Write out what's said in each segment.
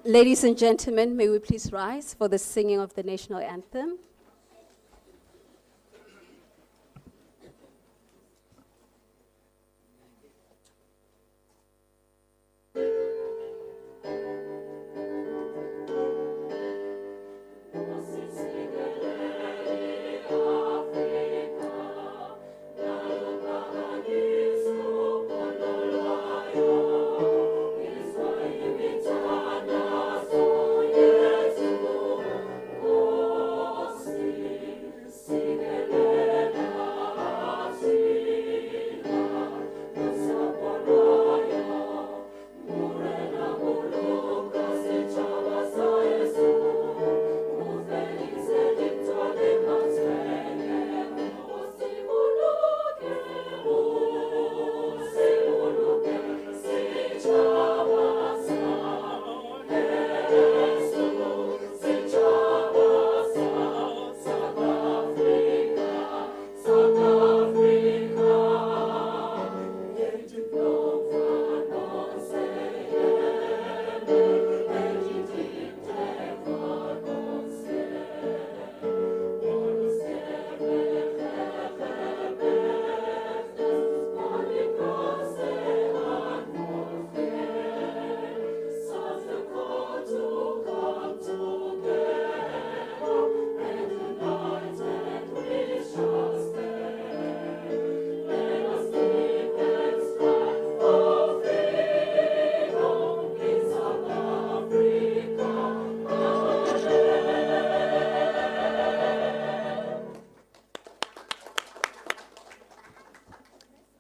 Ladies and gentlemen, may we please rise for the singing of the national anthem.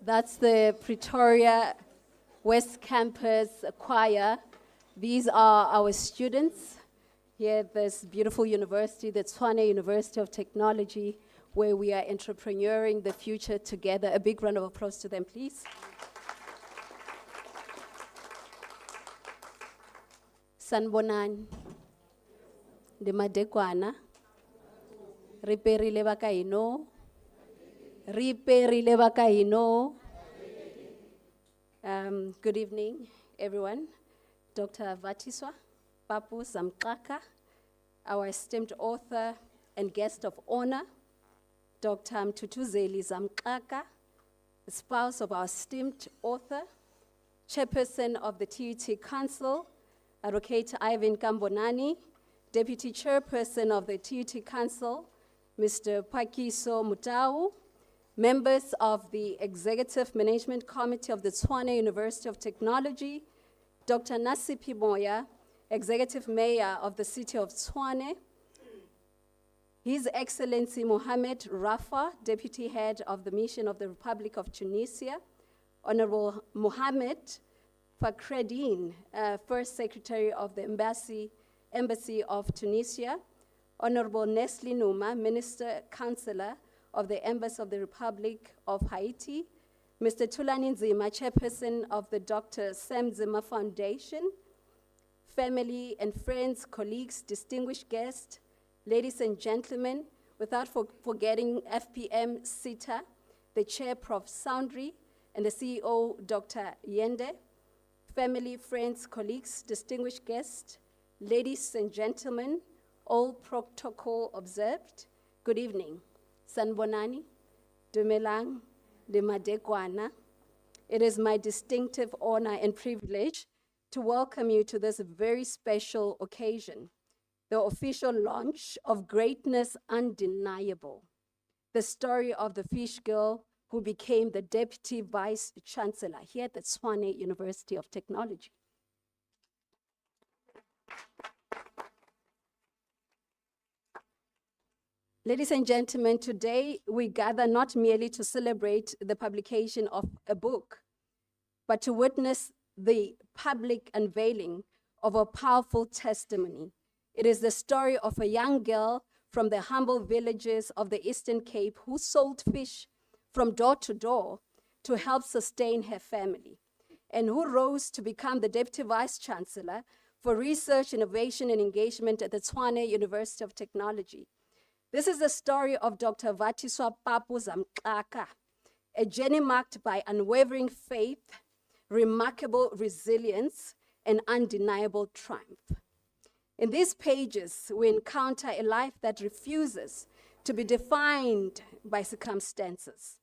That's the Pretoria West Campus Choir. These are our students here at this beautiful university, the Tshwane University of Technology, where we are entrepreneuring the future together. A big round of applause to them, please. Sanbonani, de Madekwana, Riperile Bakaino, Riperile Bakaino. Good evening, everyone. Dr. Vathiswa Papu-Zamxaka, our esteemed author and guest of honor, Dr. Vathiswa, the spouse of our esteemed author, chairperson of the TUT Council, Advocate Ivan Kambonani, deputy chairperson of the TUT Council, Mr. Pakiso Mutau, members of the Executive Management Committee of the Tshwane University of Technology, Dr. Nasipi Moya, Executive Mayor of the City of Tshwane, His Excellency Mohamed Rafa, Deputy Head of the Mission of the Republic of Tunisia, Honorable Mohamed Fakhreddin, First Secretary of the Embassy of Tunisia, Honorable Nestle Numa, Minister Councillor of the Embassy of the Republic of Haiti, Mr. Thulani Nzima, Chairperson of the Dr. Sam Nzima Foundation, family and friends, colleagues, distinguished guests, ladies and gentlemen, without forgetting FPM SITA, the Chair Prof. Soundry, and the CEO, Dr. Yende, family, friends, colleagues, distinguished guests, ladies and gentlemen, all protocol observed, good evening. Sanbonani, Dumelang, de Madekwana. It is my distinctive honor and privilege to welcome you to this very special occasion, the official launch of Greatness Undeniable, the story of the fish girl who became the Deputy Vice Chancellor here at the Tshwane University of Technology. Ladies and gentlemen, today we gather not merely to celebrate the publication of a book, but to witness the public unveiling of a powerful testimony. It is the story of a young girl from the humble villages of the Eastern Cape who sold fish from door to door to help sustain her family, and who rose to become the Deputy Vice Chancellor for Research, Innovation, and Engagement at the Tshwane University of Technology. This is the story of Dr. Vathiswa Papu-Zamxaka, a journey marked by unwavering faith, remarkable resilience, and undeniable triumph. In these pages, we encounter a life that refuses to be defined by circumstances,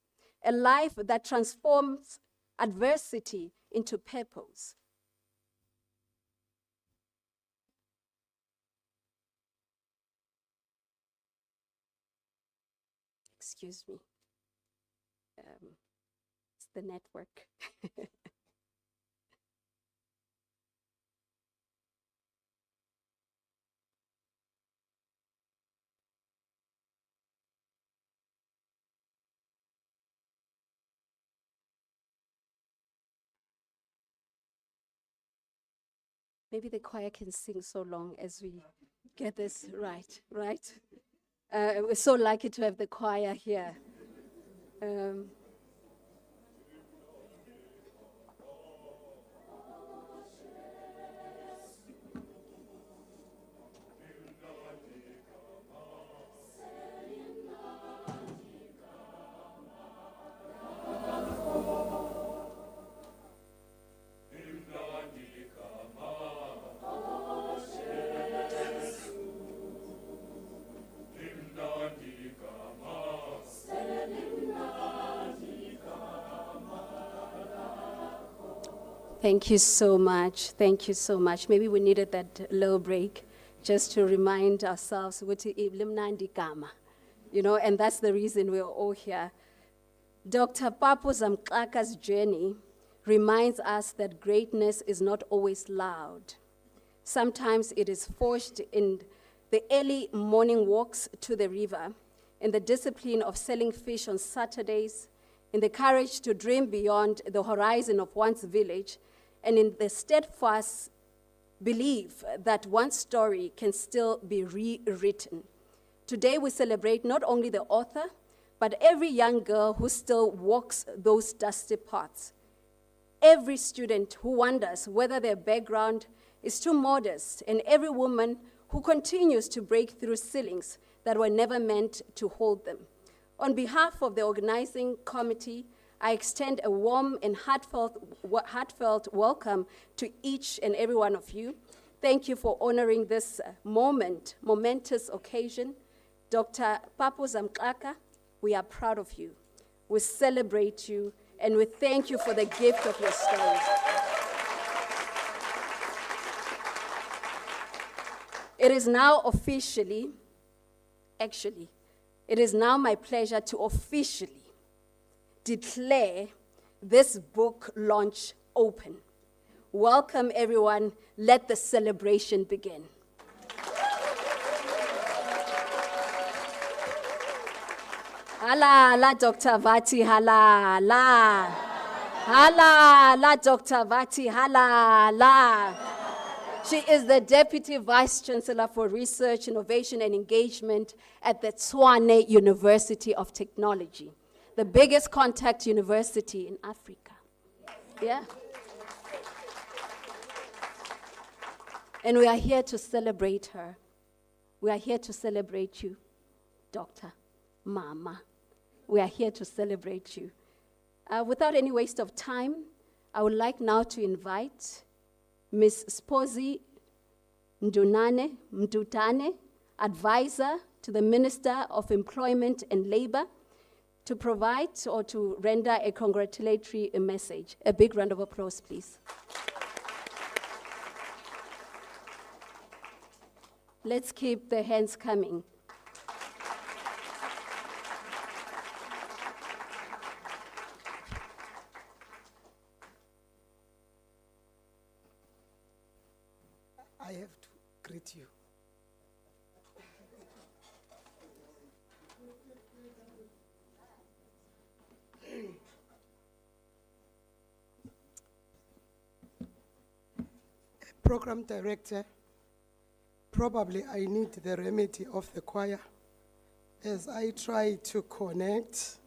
a life that transforms adversity into purpose. Excuse me. It's the network. Maybe the choir can sing so long as we get this right? We're so lucky to have the choir here. Thank you so much. Thank you so much. Maybe we needed that little break just to remind ourselves, you know, and that's the reason we're all here. Dr. Papu-Zamxaka's journey reminds us that greatness is not always loud. Sometimes it is forged in the early morning walks to the river, in the discipline of selling fish on Saturdays, in the courage to dream beyond the horizon of one's village, and in the steadfast belief that one's story can still be rewritten. Today we celebrate not only the author, but every young girl who still walks those dusty paths. Every student who wonders whether their background is too modest, and every woman who continues to break through ceilings that were never meant to hold them. On behalf of the organizing committee, I extend a warm and heartfelt welcome to each and every one of you. Thank you for honoring this momentous occasion. Dr. Papu-Zamxaka, we are proud of you. We celebrate you, and we thank you for the gift of your story. It is now it is now my pleasure to officially declare this book launch open. Welcome, everyone. Let the celebration begin. Hala, la Dr. Vati, hala, la. Hala, la Dr. Vati, hala, la. She is the Deputy Vice Chancellor for Research, Innovation, and Engagement at the Tshwane University of Technology, the biggest contact university in Africa. Yeah. And we are here to celebrate her. We are here to celebrate you, Doctor, Mama. We are here to celebrate you. Without any waste of time, I would like now to invite Ms. Spozi Mdutane, advisor to the Minister of Employment and Labor, to provide or to render a congratulatory message. A big round of applause, please. Let's keep the hands coming. I have to greet you. Program director, probably I need the remedy of the choir as I try to connect.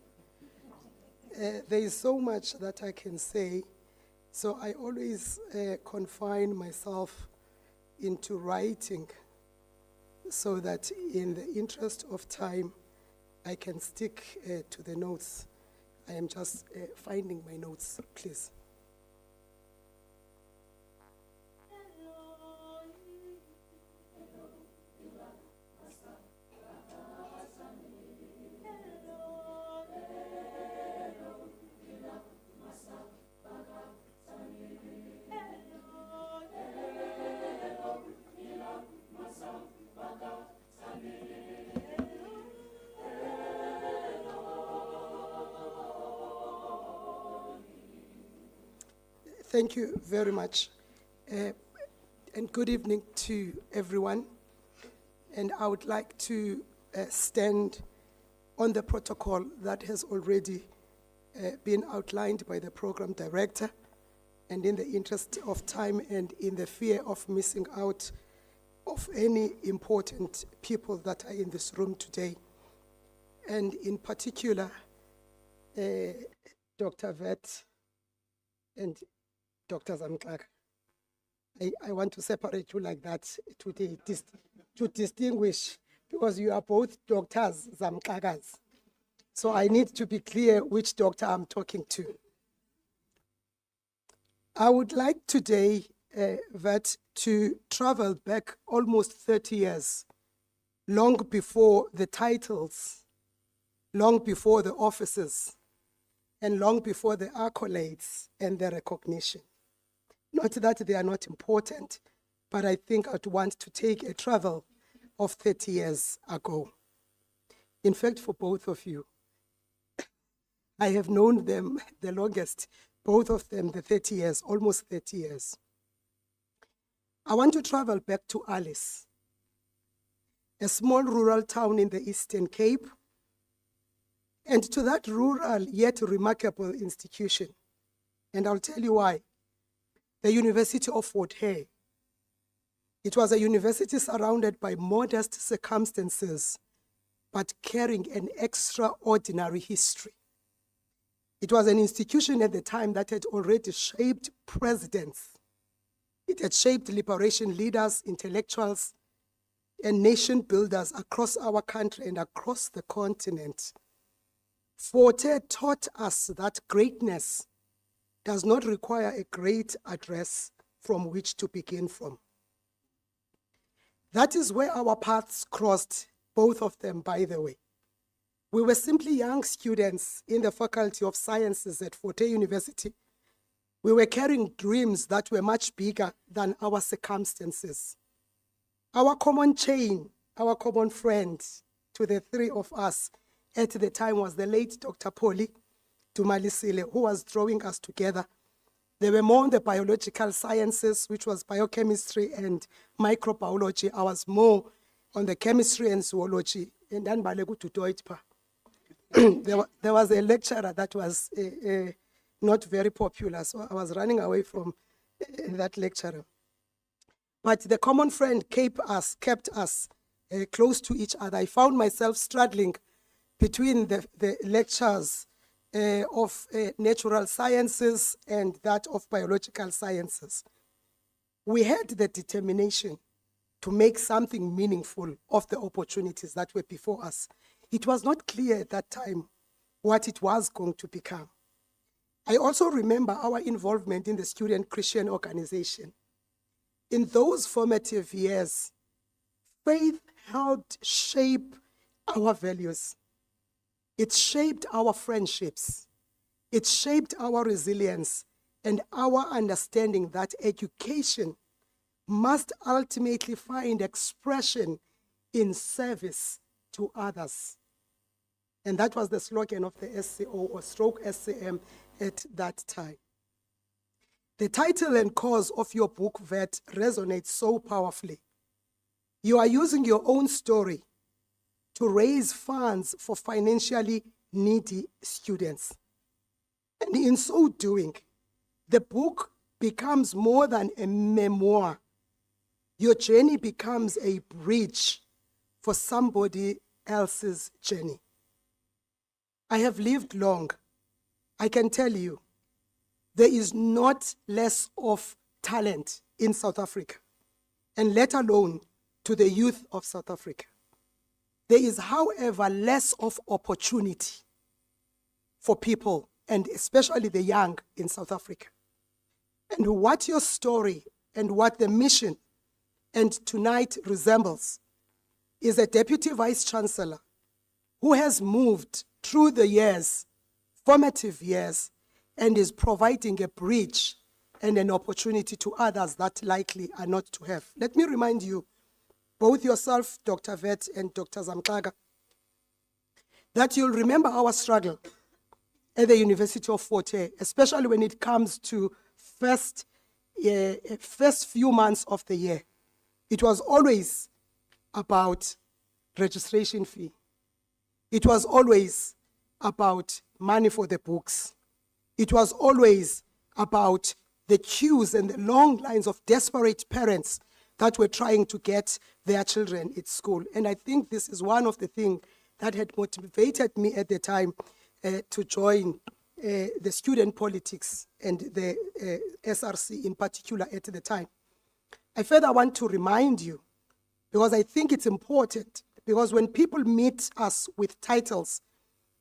There is so much that I can say, so I always confine myself into writing so that in the interest of time, I can stick to the notes. I am just finding my notes, please. Thank you very much. And good evening to everyone. And I would like to stand on the protocol that has already been outlined by the program director. And in the interest of time and in the fear of missing out of any important people that are in this room today, and in particular, Dr. Vet and Dr. Zamxaka. I want to separate you like that to distinguish, because you are both doctors, Zamxakas. So I need to be clear which doctor I'm talking to. I would like today, Vet, to travel back almost 30 years, long before the titles, long before the offices, and long before the accolades and the recognition. Not that they are not important, but I think I'd want to take a travel of 30 years ago. In fact, for both of you, I have known them the longest, both of them the 30 years, almost 30 years. I want to travel back to Alice, a small rural town in the Eastern Cape, and to that rural yet remarkable institution. And I'll tell you why. The University of Fort Hare. It was a university surrounded by modest circumstances, but carrying an extraordinary history. It was an institution at the time that had already shaped presidents. It had shaped liberation leaders, intellectuals, and nation builders across our country and across the continent. Fort Hare taught us that greatness does not require a great address from which to begin from. That is where our paths crossed, both of them, by the way. We were simply young students in the Faculty of Sciences at Fort Hare University. We were carrying dreams that were much bigger than our circumstances. Our common chain, our common friend to the three of us at the time was the late Dr. Polly Dumalisile, who was drawing us together. They were more on the biological sciences, which was biochemistry and microbiology. I was more on the chemistry and zoology. And then there was a lecturer that was not very popular, so I was running away from that lecturer. But the common friend kept us close to each other. I found myself straddling between the lectures of natural sciences and that of biological sciences. We had the determination to make something meaningful of the opportunities that were before us. It was not clear at that time what it was going to become. I also remember our involvement in the Student Christian Organization. In those formative years, faith helped shape our values. It shaped our friendships. It shaped our resilience and our understanding that education must ultimately find expression in service to others. And that was the slogan of the SCO or stroke SCM at that time. The title and cause of your book, Vet, resonates so powerfully. You are using your own story to raise funds for financially needy students. And in so doing, the book becomes more than a memoir. Your journey becomes a bridge for somebody else's journey. I have lived long. I can tell you, there is not less of talent in South Africa, and let alone to the youth of South Africa. There is, however, less of opportunity for people, and especially the young in South Africa. And what your story and what the mission and tonight resembles is a Deputy Vice Chancellor who has moved through the years, formative years, and is providing a bridge and an opportunity to others that likely are not to have. Let me remind you, both yourself, Dr. Vet and Dr. Zamxaka, that you'll remember our struggle at the University of Fort Hare, especially when it comes to first few months of the year, it was always about registration fee. It was always about money for the books. It was always about the queues and the long lines of desperate parents that were trying to get their children at school. And I think this is one of the things that had motivated me at the time to join the student politics and the SRC in particular at the time. I further want to remind you, because I think it's important, because when people meet us with titles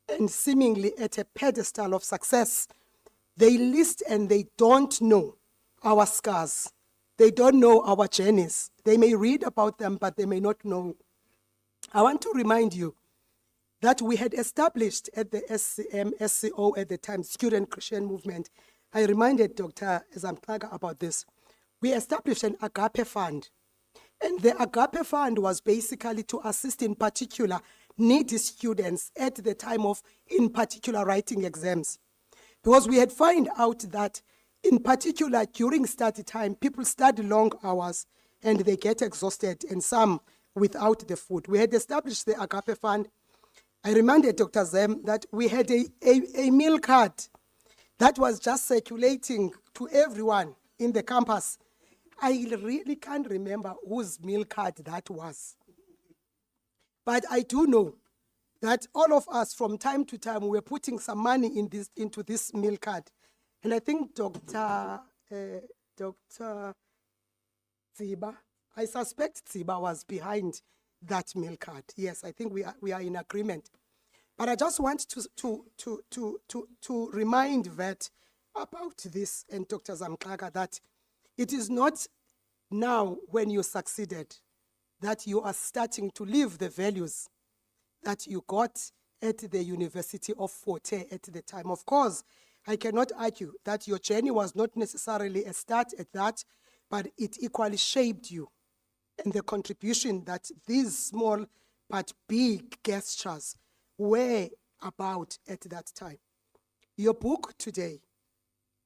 and seemingly at a pedestal of success, they list and they don't know our scars. They don't know our journeys. They may read about them, but they may not know. I want to remind you that we had established at the SCO at the time, Student Christian Movement. I reminded Dr. Zamxaka about this. We established an agape fund. And the agape fund was basically to assist in particular needy students at the time of, in particular, writing exams. Because we had found out that, in particular, during study time, people study long hours and they get exhausted, and some without the food. We had established the agape fund. I reminded Dr. Zem that we had a meal card that was just circulating to everyone in the campus. I really can't remember whose meal card that was. But I do know that all of us from time to time were putting some money into this meal card. And I think Dr. Ziba, I suspect Ziba was behind that meal card. Yes, I think we are in agreement. But I just want to remind Vet about this and Dr. Zamxaka that it is not now when you succeeded that you are starting to live the values that you got at the University of Fort Hare at the time. Of course, I cannot argue that your journey was not necessarily a start at that, but it equally shaped you. And the contribution that these small but big gestures were about at that time. Your book today,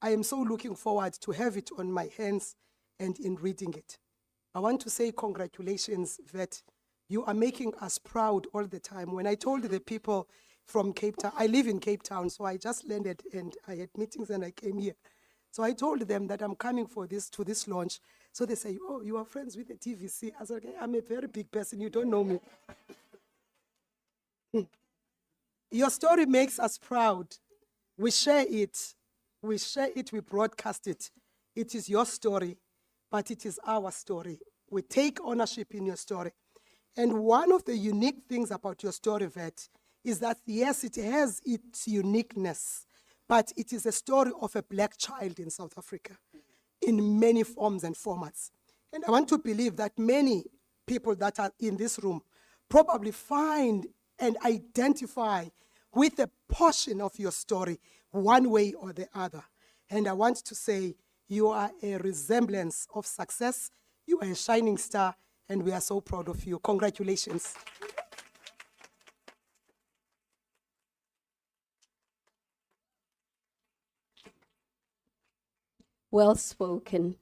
I am so looking forward to have it on my hands and in reading it. I want to say congratulations, Vet. You are making us proud all the time. When I told the people from Cape Town, I live in Cape Town, so I just landed and I had meetings and I came here. So I told them that I'm coming to this launch. So they say, oh, you are friends with the TVC. I said, okay, I'm a very big person, you don't know me. Your story makes us proud. We share it, we broadcast it. It is your story, but it is our story. We take ownership in your story. And one of the unique things about your story, Vet, is that yes, it has its uniqueness, but it is a story of a black child in South Africa in many forms and formats. And I want to believe that many people that are in this room probably find and identify with a portion of your story, one way or the other. And I want to say you are a resemblance of success. You are a shining star, and we are so proud of you. Congratulations. Well spoken.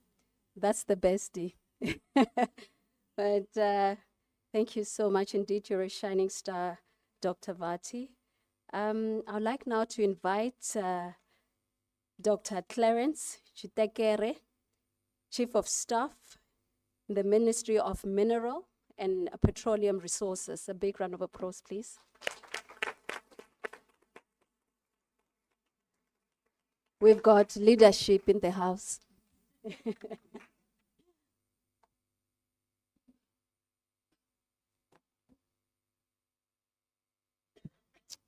That's the bestie. But thank you so much indeed. You're a shining star, Dr. Vati. I'd like now to invite Dr. Clarence Chitekere, Chief of Staff in the Ministry of Mineral and Petroleum Resources. A big round of applause, please. We've got leadership in the house.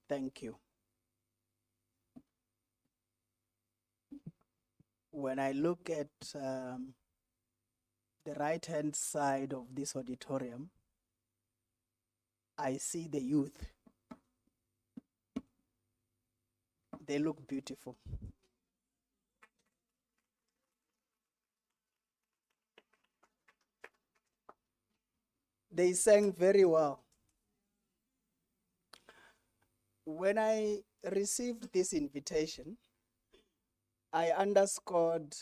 Thank you. When I look at the right-hand side of this auditorium, I see the youth. They look beautiful. They sang very well. When I received this invitation, I underscored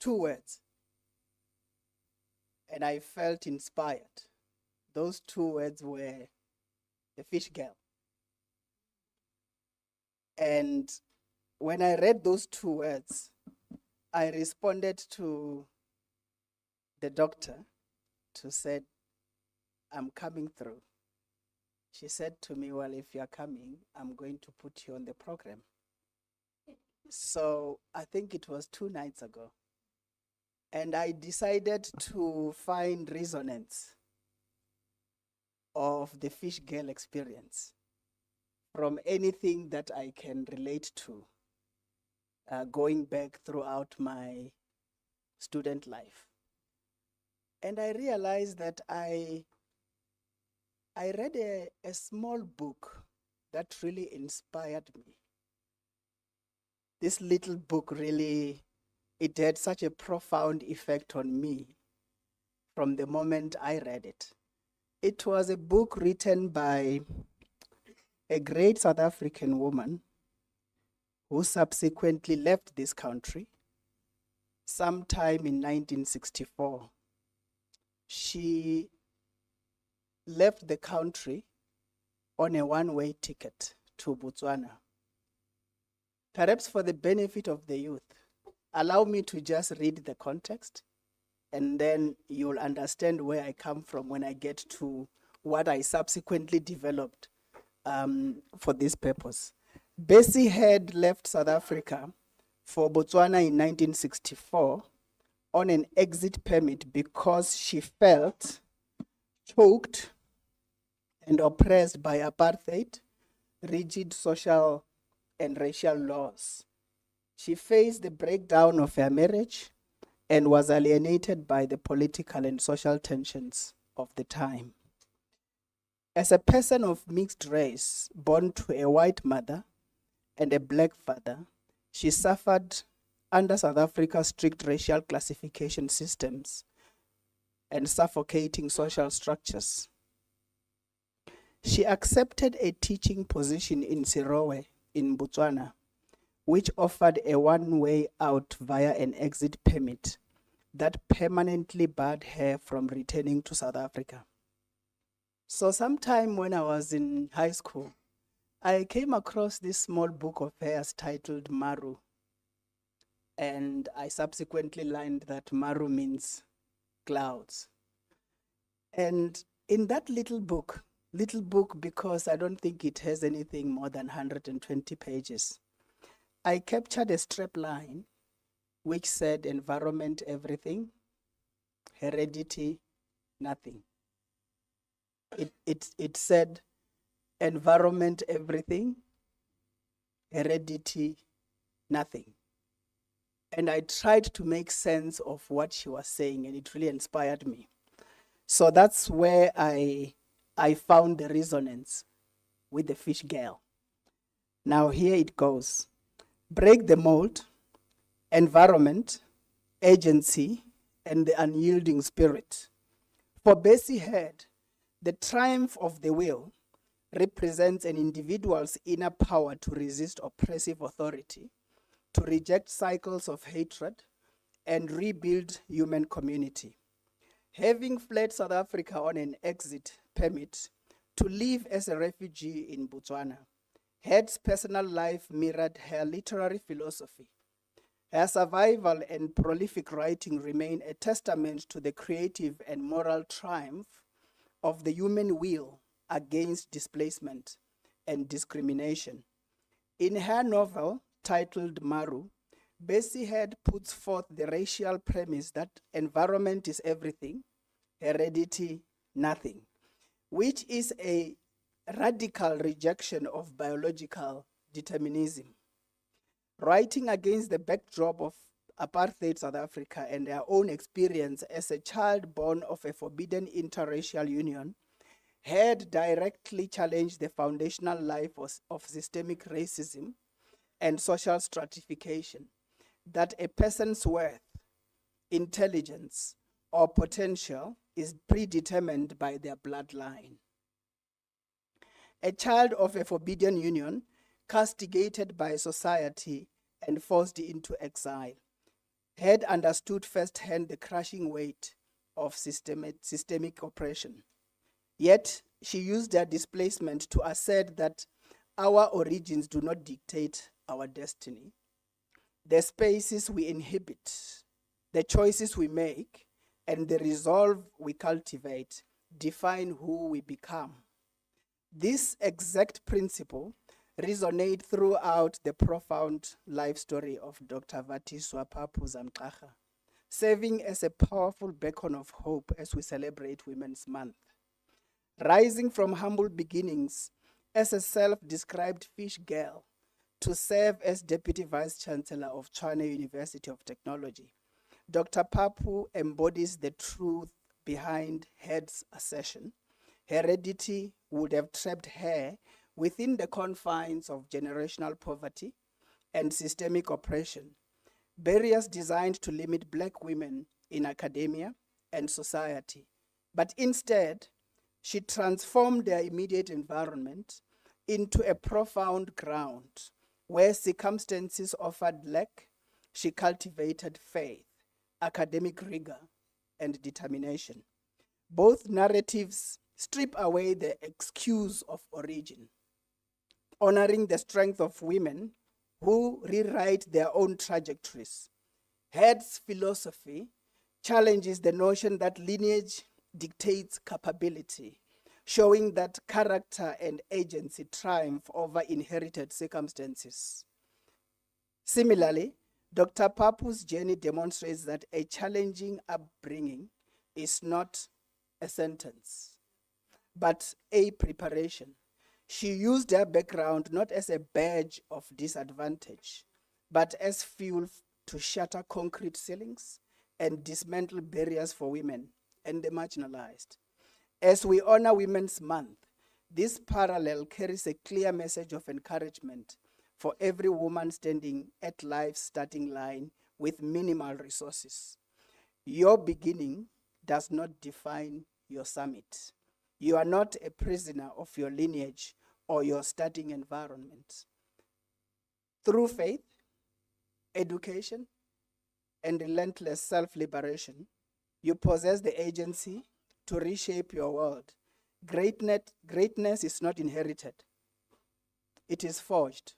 2 words. And I felt inspired. Those 2 words were the fish girl. And when I read those 2 words, I responded to the doctor to say, I'm coming through. She said to me, well, if you're coming, I'm going to put you on the program. So I think it was 2 nights ago. And I decided to find resonance of the fish girl experience from anything that I can relate to, going back throughout my student life. And I realized that I read a small book that really inspired me. This little book really, it had such a profound effect on me from the moment I read it. It was a book written by a great South African woman who subsequently left this country sometime in 1964. She left the country on a one-way ticket to Botswana. Perhaps for the benefit of the youth, allow me to just read the context, and then you'll understand where I come from when I get to what I subsequently developed for this purpose. Bessie had left South Africa for Botswana in 1964 on an exit permit because she felt choked and oppressed by apartheid, rigid social and racial laws. She faced the breakdown of her marriage and was alienated by the political and social tensions of the time. As a person of mixed race, born to a white mother and a black father, she suffered under South Africa's strict racial classification systems and suffocating social structures. She accepted a teaching position in Sirowe in Botswana, which offered a one-way out via an exit permit that permanently barred her from returning to South Africa. So sometime when I was in high school, I came across this small book of hers titled Maru. And I subsequently learned that Maru means clouds. And in that little book because I don't think it has anything more than 120 pages, I captured a strap line which said environment everything, heredity nothing. It said environment everything, heredity nothing. And I tried to make sense of what she was saying, and it really inspired me. So that's where I found the resonance with the fish girl. Now here it goes. Break the mold, environment, agency, and the unyielding spirit. For Bessie Head, the triumph of the will represents an individual's inner power to resist oppressive authority, to reject cycles of hatred, and rebuild human community. Having fled South Africa on an exit permit to live as a refugee in Botswana, Head's personal life mirrored her literary philosophy. Her survival and prolific writing remain a testament to the creative and moral triumph of the human will against displacement and discrimination. In her novel, titled Maru, Bessie Head puts forth the racial premise that environment is everything, heredity nothing, which is a radical rejection of biological determinism. Writing against the backdrop of apartheid South Africa and her own experience as a child born of a forbidden interracial union, Head directly challenged the foundational life of systemic racism and social stratification, that a person's worth, intelligence, or potential is predetermined by their bloodline. A child of a forbidden union, castigated by society and forced into exile, had understood firsthand the crushing weight of systemic oppression. Yet, she used her displacement to assert that our origins do not dictate our destiny. The spaces we inhabit, the choices we make, and the resolve we cultivate define who we become. This exact principle resonates throughout the profound life story of Dr. Vathiswa Papu-Zamxaka, serving as a powerful beacon of hope as we celebrate Women's Month. Rising from humble beginnings as a self-described fish girl to serve as Deputy Vice Chancellor of China University of Technology, Dr. Papu embodies the truth behind Head's assertion. Heredity would have trapped her within the confines of generational poverty and systemic oppression, barriers designed to limit Black women in academia and society. But instead, she transformed their immediate environment into a profound ground where circumstances offered lack. She cultivated faith, academic rigor, and determination. Both narratives strip away the excuse of origin, honoring the strength of women who rewrite their own trajectories. Head's philosophy challenges the notion that lineage dictates capability, showing that character and agency triumph over inherited circumstances. Similarly, Dr. Papu's journey demonstrates that a challenging upbringing is not a sentence, but a preparation. She used her background not as a badge of disadvantage, but as fuel to shatter concrete ceilings and dismantle barriers for women and the marginalized. As we honor Women's Month, this parallel carries a clear message of encouragement for every woman standing at life's starting line with minimal resources. Your beginning does not define your summit. You are not a prisoner of your lineage or your starting environment. Through faith, education, and relentless self-liberation, you possess the agency to reshape your world. Greatness is not inherited. It is forged.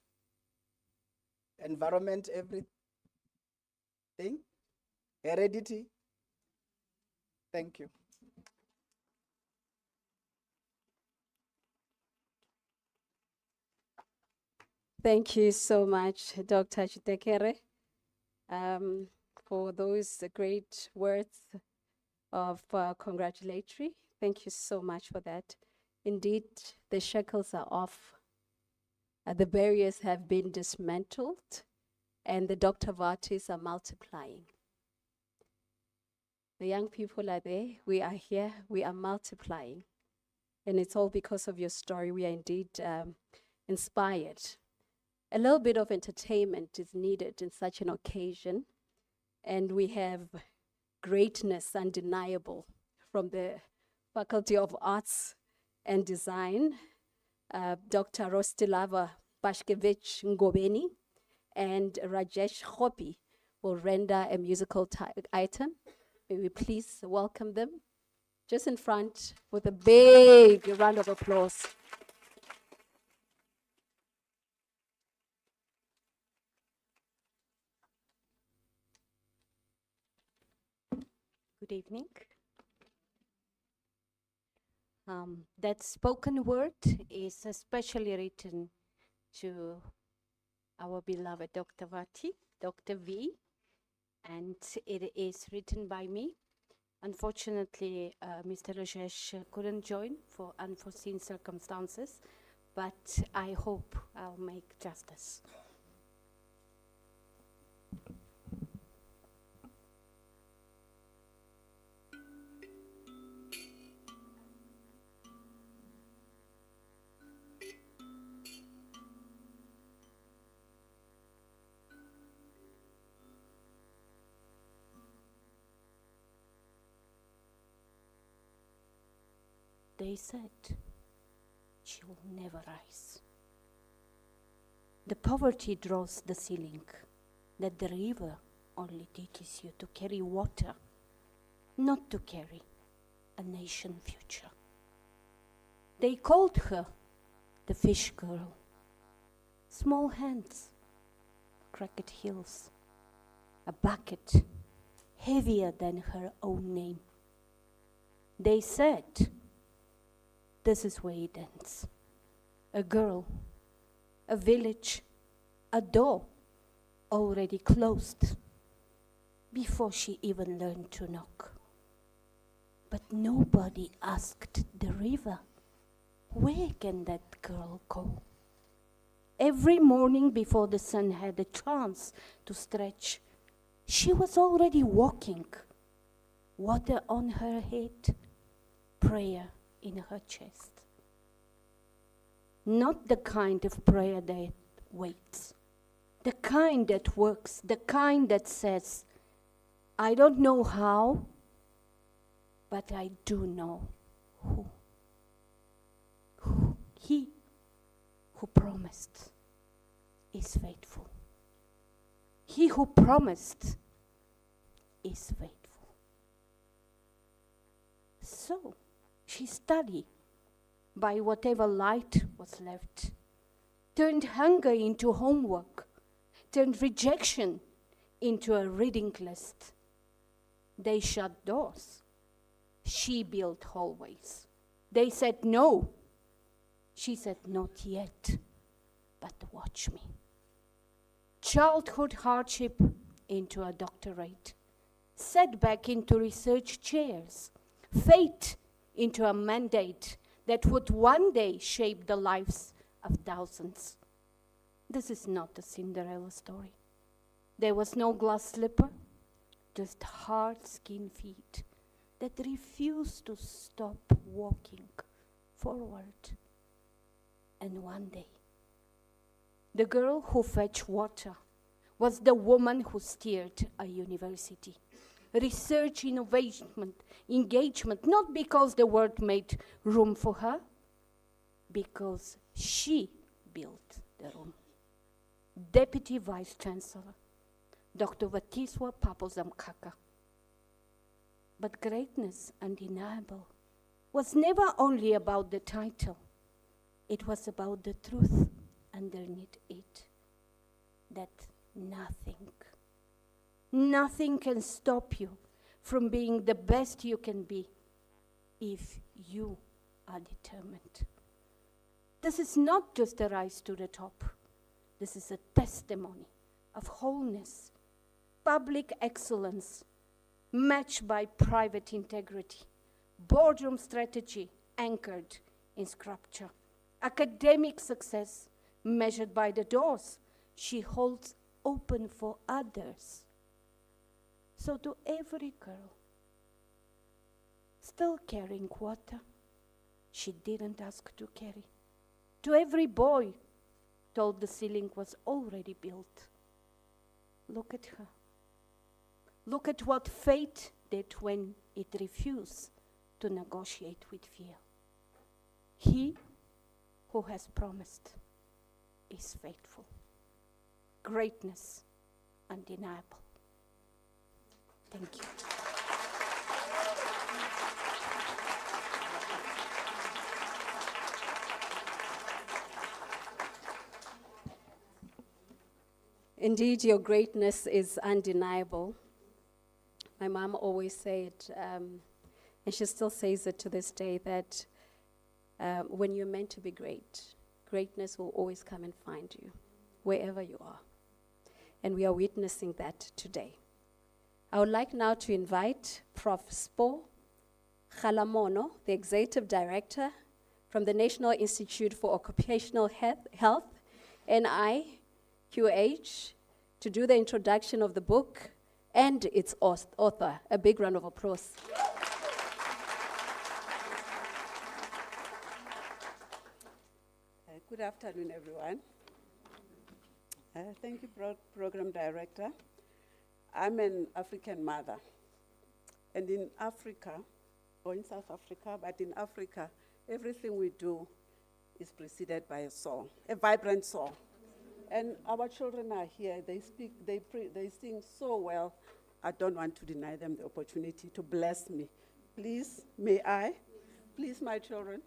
Environment, everything. Heredity. Thank you. Thank you so much, Dr. Chitekere, for those great words of congratulatory. Thank you so much for that. Indeed, the shackles are off. The barriers have been dismantled, and the Dr. Vatis are multiplying. The young people are there. We are here. We are multiplying. And it's all because of your story. We are indeed inspired. A little bit of entertainment is needed in such an occasion. And we have greatness undeniable from the Faculty of Arts and Design, Dr. Rostilava Pashkevich Ngobeni and Rajesh Khopi will render a musical item. May we please welcome them just in front with a big round of applause. Good evening. That spoken word is especially written to our beloved Dr. Vati, Dr. V, and it is written by me. Unfortunately, Mr. Rajesh couldn't join for unforeseen circumstances, but I hope I'll make justice. They said she will never rise. The poverty draws the ceiling, that the river only teaches you to carry water, not to carry a nation future. They called her the fish girl. Small hands, cracked heels, a bucket heavier than her own name. They said, this is where it ends. A girl, a village, a door already closed before she even learned to knock. But nobody asked the river, where can that girl go? Every morning before the sun had a chance to stretch, she was already walking, water on her head, prayer in her chest. Not the kind of prayer that waits, the kind that works, the kind that says, I don't know how, but I do know who. He who promised is faithful. He who promised is faithful. So she studied by whatever light was left, turned hunger into homework, turned rejection into a reading list. They shut doors. She built hallways. They said no. She said, not yet, but watch me. Childhood hardship into a doctorate, setback into research chairs, fate into a mandate that would one day shape the lives of thousands. This is not a Cinderella story. There was no glass slipper, just hard skin feet that refused to stop walking forward. And one day, the girl who fetched water was the woman who steered a university. Research, innovation, engagement, not because the world made room for her, because she built the room. Deputy Vice Chancellor, Dr. Vathiswa Papu-Zamxaka. But greatness, undeniable, was never only about the title. It was about the truth underneath it, that nothing can stop you from being the best you can be if you are determined. This is not just a rise to the top. This is a testimony of wholeness, public excellence, matched by private integrity, boardroom strategy anchored in sculpture, academic success measured by the doors she holds open for others. So to every girl still carrying water she didn't ask to carry, to every boy told the ceiling was already built, look at her. Look at what fate did when it refused to negotiate with fear. He who has promised is faithful. Greatness undeniable. Thank you. Indeed, your greatness is undeniable. My mom always said, and she still says it to this day, that when you're meant to be great, greatness will always come and find you, wherever you are. And we are witnessing that today. I would like now to invite Prof. Spo Khalamono, the Executive Director from the National Institute for Occupational Health, NIQH, to do the introduction of the book and its author. A big round of applause. Good afternoon, everyone. Thank you, Program Director. I'm an African mother. And in Africa, or in South Africa, but in Africa, everything we do is preceded by a song, a vibrant song. And our children are here. They speak, they sing so well. I don't want to deny them the opportunity to bless me. Please, may I? Please, my children.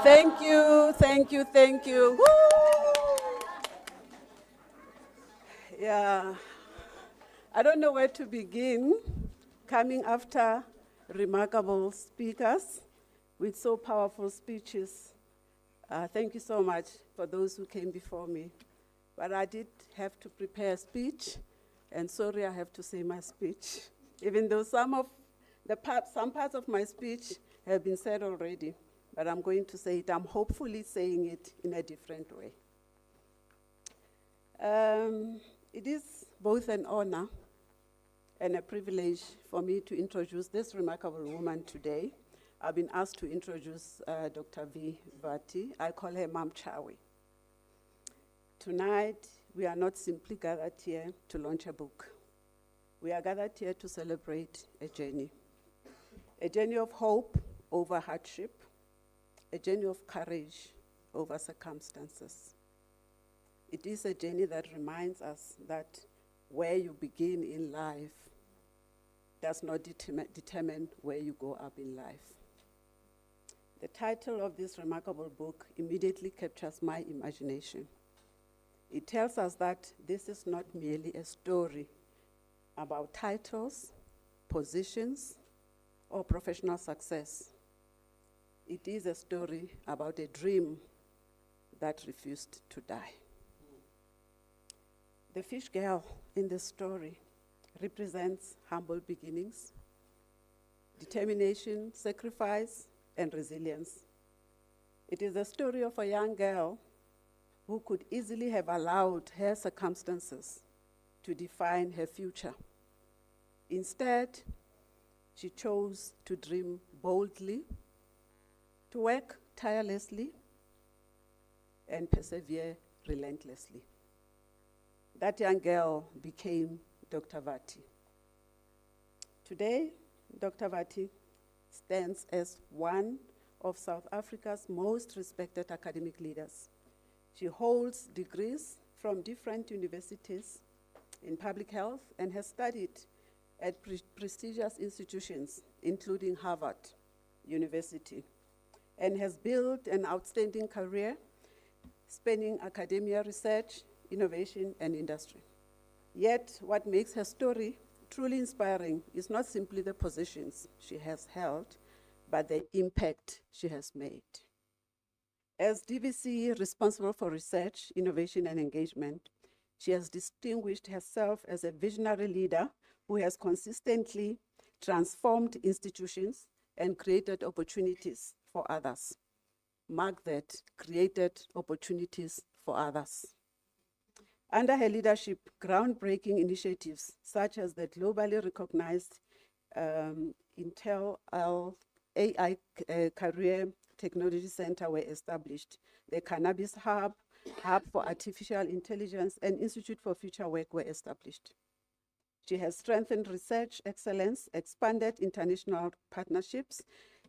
Thank you, thank you, thank you. Woo! Yeah, I don't know where to begin, coming after remarkable speakers with so powerful speeches. Thank you so much for those who came before me. But I did have to prepare a speech, and sorry I have to say my speech, even though some parts of my speech have been said already. But I'm going to say it. I'm hopefully saying it in a different way. It is both an honor and a privilege for me to introduce this remarkable woman today. I've been asked to introduce Dr. V. Vati. I call her Mam Chawi. Tonight, we are not simply gathered here to launch a book. We are gathered here to celebrate a journey of hope over hardship, a journey of courage over circumstances. It is a journey that reminds us that where you begin in life does not determine where you go up in life. The title of this remarkable book immediately captures my imagination. It tells us that this is not merely a story about titles, positions, or professional success. It is a story about a dream that refused to die. The fish girl in this story represents humble beginnings, determination, sacrifice, and resilience. It is the story of a young girl who could easily have allowed her circumstances to define her future. Instead, she chose to dream boldly, to work tirelessly, and persevere relentlessly. That young girl became Dr. Vati. Today, Dr. Vati stands as one of South Africa's most respected academic leaders. She holds degrees from different universities in public health and has studied at prestigious institutions, including Harvard University, and has built an outstanding career spanning academia, research, innovation, and industry. Yet, what makes her story truly inspiring is not simply the positions she has held, but the impact she has made. As DVC responsible for research, innovation, and engagement, she has distinguished herself as a visionary leader who has consistently transformed institutions and created opportunities for others. Mark that, created opportunities for others. Under her leadership, groundbreaking initiatives such as the globally recognized Intel AI Career Technology Center were established. The Cannabis Hub, Hub for Artificial Intelligence, and Institute for Future Work were established. She has strengthened research excellence, expanded international partnerships,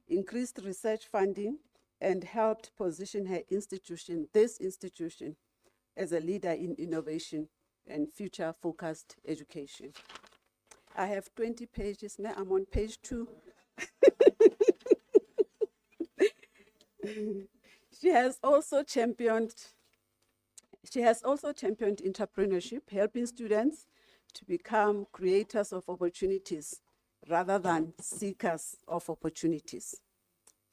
increased research funding, and helped position her institution, this institution, as a leader in innovation and future-focused education. I have 20 pages now. I'm on page 2. She has also championed entrepreneurship, helping students to become creators of opportunities rather than seekers of opportunities.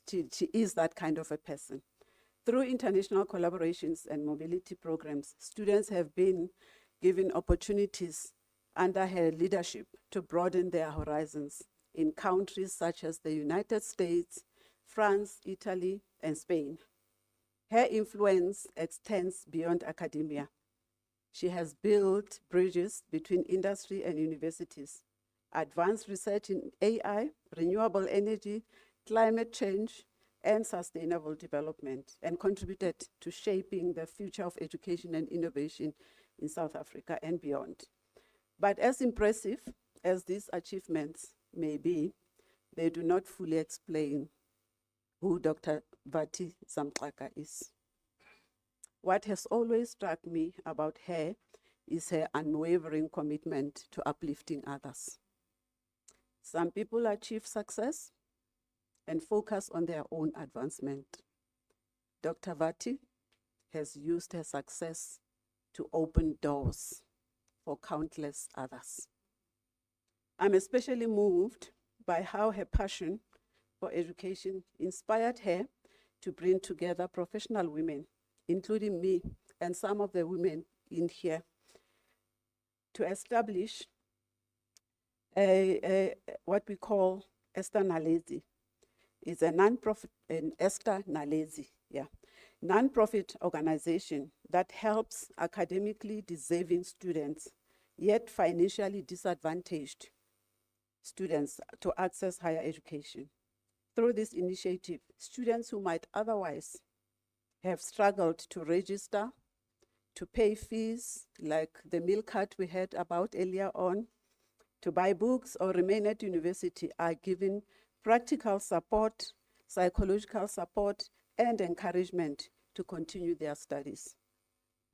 She is that kind of a person. Through international collaborations and mobility programs, students have been given opportunities under her leadership to broaden their horizons in countries such as the United States, France, Italy, and Spain. Her influence extends beyond academia. She has built bridges between industry and universities, advanced research in AI, renewable energy, climate change, and sustainable development, and contributed to shaping the future of education and innovation in South Africa and beyond. But as impressive as these achievements may be, they do not fully explain who Dr. Vathiswa is. What has always struck me about her is her unwavering commitment to uplifting others. Some people achieve success and focus on their own advancement. Dr. Vati has used her success to open doors for countless others. I'm especially moved by how her passion for education inspired her to bring together professional women, including me and some of the women in here, to establish what we call Esther Nalezi. It's a non-profit, Esther Nalezi, non-profit organization that helps academically deserving students, yet financially disadvantaged students to access higher education. Through this initiative, students who might otherwise have struggled to register, to pay fees, like the meal cart we heard about earlier on, to buy books or remain at university, are given practical support, psychological support, and encouragement to continue their studies.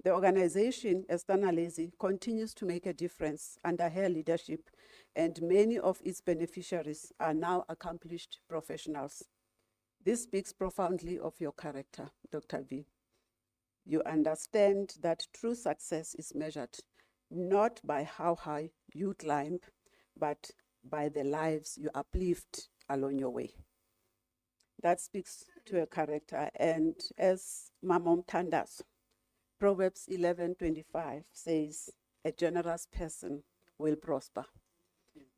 The organization, Esther Nalezi, continues to make a difference under her leadership, and many of its beneficiaries are now accomplished professionals. This speaks profoundly of your character, Dr. V. You understand that true success is measured not by how high you climb, but by the lives you uplift along your way. That speaks to your character, and as Mamom Tandas, Proverbs 11:25 says, a generous person will prosper.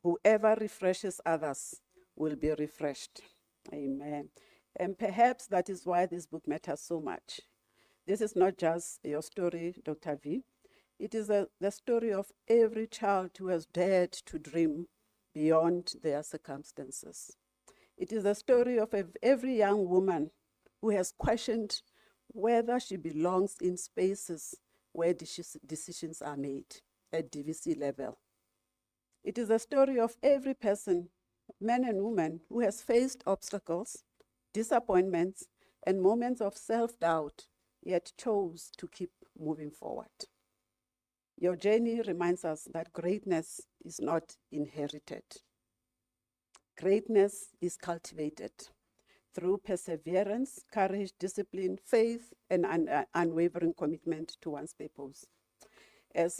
Whoever refreshes others will be refreshed. Amen. And perhaps that is why this book matters so much. This is not just your story, Dr. V. It is the story of every child who has dared to dream beyond their circumstances. It is the story of every young woman who has questioned whether she belongs in spaces where decisions are made at DVC level. It is the story of every person, man and woman, who has faced obstacles, disappointments, and moments of self-doubt, yet chose to keep moving forward. Your journey reminds us that greatness is not inherited. Greatness is cultivated through perseverance, courage, discipline, faith, and unwavering commitment to one's purpose. As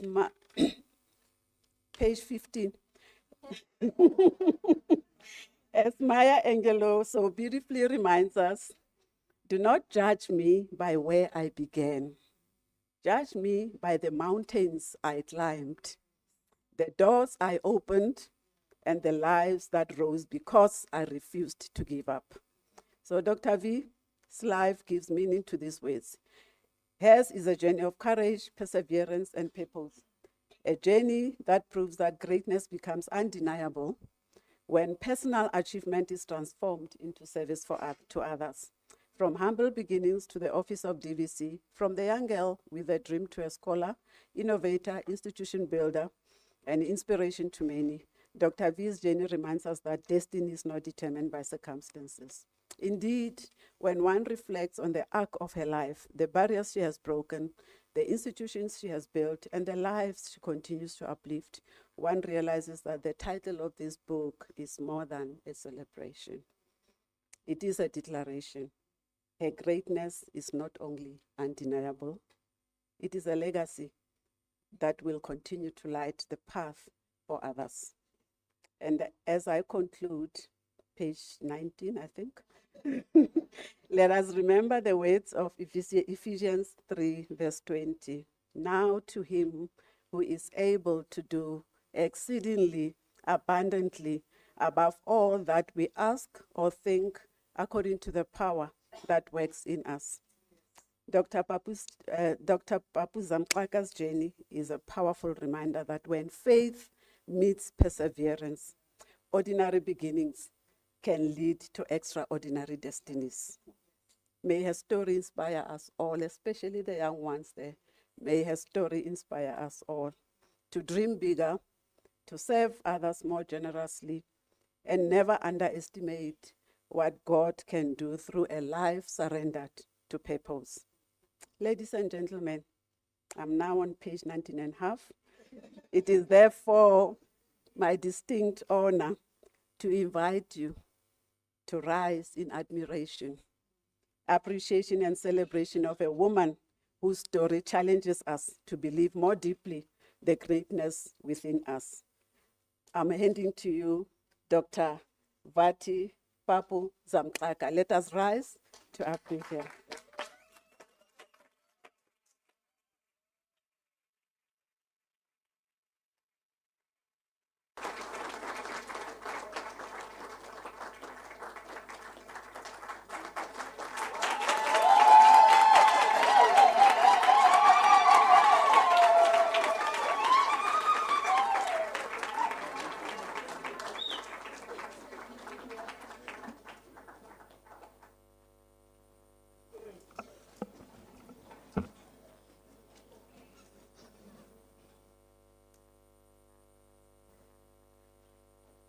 page 15, as Maya Angelou so beautifully reminds us, do not judge me by where I began. Judge me by the mountains I climbed. the doors I opened, and the lives that rose because I refused to give up. So Dr. V's life gives meaning to these words. Hers is a journey of courage, perseverance, and purpose. A journey that proves that greatness becomes undeniable when personal achievement is transformed into service to others. From humble beginnings to the office of DVC, from the young girl with a dream to a scholar, innovator, institution builder, and inspiration to many, Dr. V's journey reminds us that destiny is not determined by circumstances. Indeed, when one reflects on the arc of her life, the barriers she has broken, the institutions she has built, and the lives she continues to uplift, one realizes that the title of this book is more than a celebration. It is a declaration. Her greatness is not only undeniable, it is a legacy that will continue to light the path for others. And as I conclude, page 19, I think, let us remember the words of Ephesians 3, verse 20. Now to him who is able to do exceedingly abundantly above all that we ask or think, according to the power that works in us. Dr. Papu-Zamxaka's journey is a powerful reminder that when faith meets perseverance, ordinary beginnings can lead to extraordinary destinies. May her story inspire us all, especially the young ones there. May her story inspire us all to dream bigger, to serve others more generously, and never underestimate what God can do through a life surrendered to purpose. Ladies and gentlemen, I'm now on page 19 and a half. It is therefore my distinct honor to invite you to rise in admiration, appreciation, and celebration of a woman whose story challenges us to believe more deeply the greatness within us. I'm handing to you Dr. Vathiswa Papu-Zamxaka. Let us rise to appreciate her.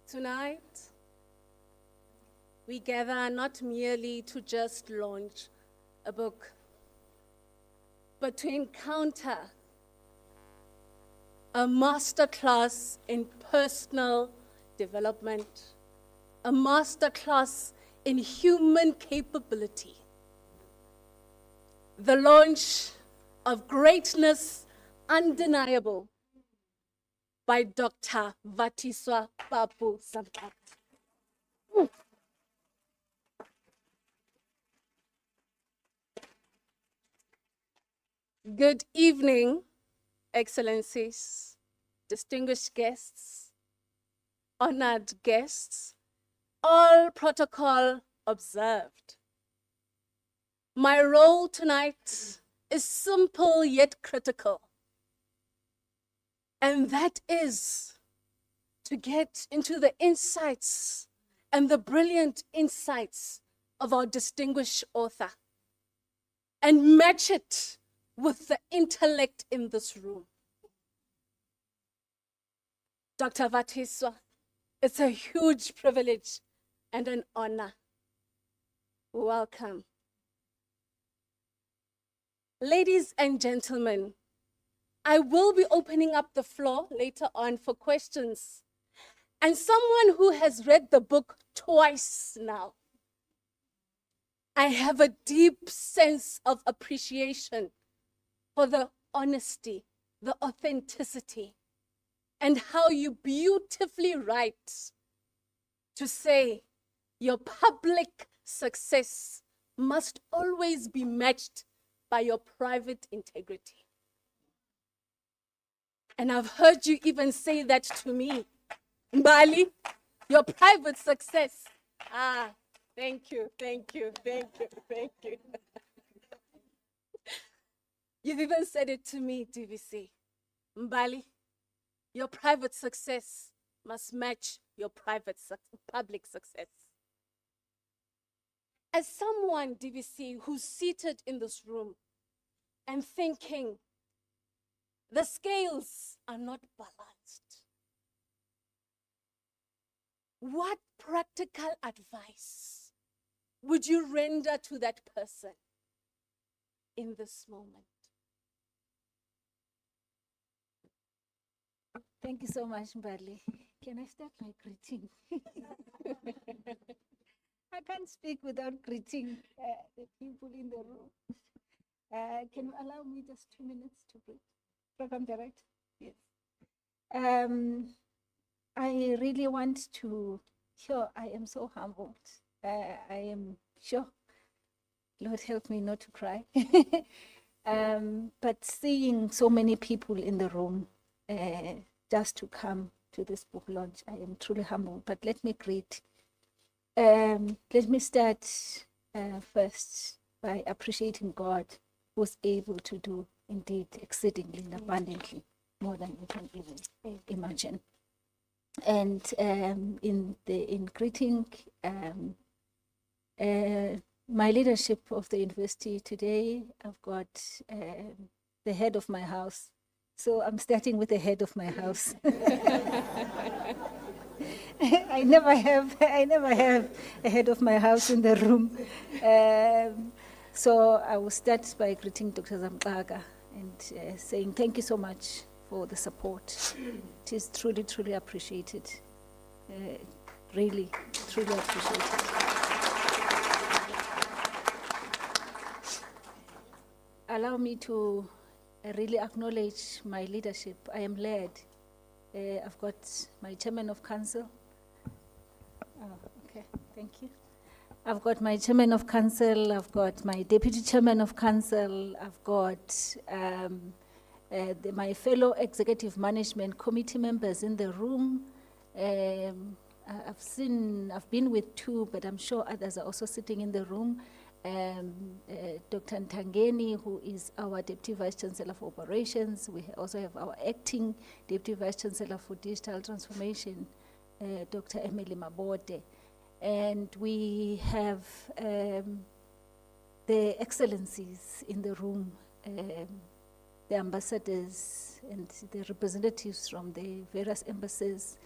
Tonight, we gather not merely to just launch a book, but to encounter a masterclass in personal development, a masterclass in human capability, the launch of greatness undeniable by Dr. Vathiswa Papu-Zamxaka. Good evening, Excellencies, distinguished guests, honored guests, all protocol observed. My role tonight is simple yet critical. And that is to get into the insights and the brilliant insights of our distinguished author and match it with the intellect in this room. Dr. Vathiswa, it's a huge privilege and an honor. Welcome. Ladies and gentlemen, I will be opening up the floor later on for questions. And someone who has read the book twice now, I have a deep sense of appreciation for the honesty, the authenticity, and how you beautifully write to say your public success must always be matched by your private integrity. And I've heard you even say that to me. Mbali, your private success. Ah, thank you, thank you, thank you, thank you. You've even said it to me, DVC. Mbali, your private success must match your public success. As someone, DVC, who's seated in this room and thinking, the scales are not balanced, what practical advice would you render to that person in this moment? Thank you so much, Mbali. Can I start by greeting? I can't speak without greeting the people in the room. Can you allow me just 2 minutes to greet? Program Director? Yes. I really want to, sure, I am so humbled. I am sure, Lord help me not to cry. But seeing so many people in the room, just to come to this book launch, I am truly humbled. But let me greet. Let me start first by appreciating God, who's able to do indeed exceedingly and abundantly more than we can even imagine. And in greeting my leadership of the university today, I've got the head of my house. So I'm starting with the head of my house. I never have a head of my house in the room. So I will start by greeting Dr. Zamxaka and saying thank you so much for the support. It is truly, truly appreciated. Really, truly appreciated. Allow me to really acknowledge my leadership. I am led. I've got my chairman of council. Oh, okay, thank you. I've got my chairman of council. I've got my deputy chairman of council. I've got my fellow executive management committee members in the room. I've been with two, but I'm sure others are also sitting in the room. Dr. Ntangeni, who is our Deputy Vice Chancellor for Operations. We also have our acting Deputy Vice Chancellor for Digital Transformation, Dr. Emily Mabote. And we have the excellencies in the room, the ambassadors and the representatives from the various embassies,